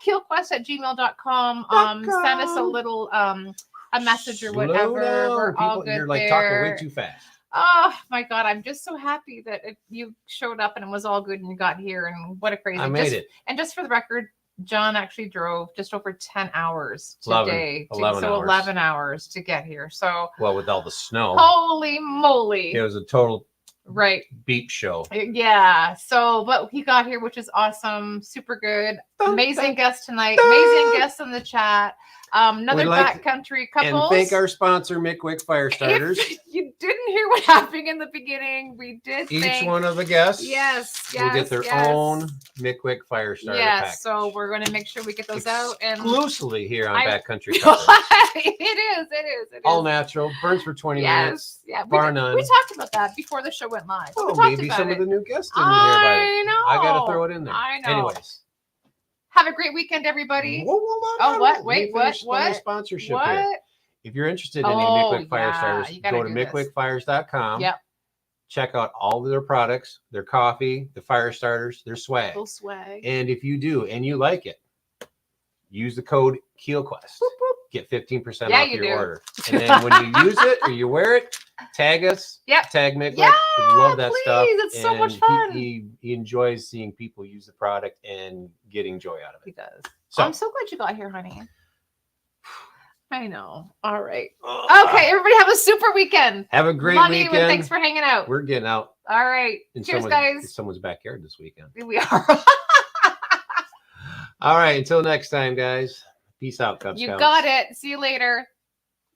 Killquest@gmail.com. Send us a little a message or whatever. We're all good. You're like there. talking way too fast. Oh my God, I'm just so happy that you showed up and it was all good and you got here, and what a crazy. I made it. And just for the record, John actually drove just over 10 hours 11 today. 11 so hours. 11 hours to get here. So Well, with all the snow, holy moly. it was a total Right. beep show. Yeah. So, but he got here, which is awesome. Super good. Amazing guest tonight. Amazing guests in the chat. Another backcountry couple. And thank our sponsor, Mickwick Firestarters. If you didn't hear what happened in the beginning, we did Each one of the guests will get their own Mickwick Firestarter package. So we're going to make sure we get those out. And exclusively here on Backcountry Couple. It is. All natural. Burns for 20 minutes. Yeah. Bar none. We talked about that before the show went live. Oh, maybe some of the new guests didn't hear about it. I know. I got to throw it in there. I know. Anyways. Have a great weekend, everybody. Whoa, what? Wait, what? Sponsorship what? here. If you're interested in any Mickwick Firestarters, go to mickwickfires.com. Yep. Check out all of their products, their coffee, the fire starters, their swag. Little swag. And if you do and you like it, use the code KeelQuest. Get 15% off your order. And then when you use it or you wear it, tag us. Tag Mickwick. Yeah, we love that stuff. It's so much fun. He enjoys seeing people use the product and getting joy out of it. He does. So I'm so glad you got here, honey. I know. All right. Okay, everybody have a super weekend. Have a great Love weekend. you and thanks for hanging out. We're getting out. All right. Cheers, guys. In someone's backyard this weekend. We are. All right. Until next time, guys. Peace out, Cub Scouts. You got it. See you later.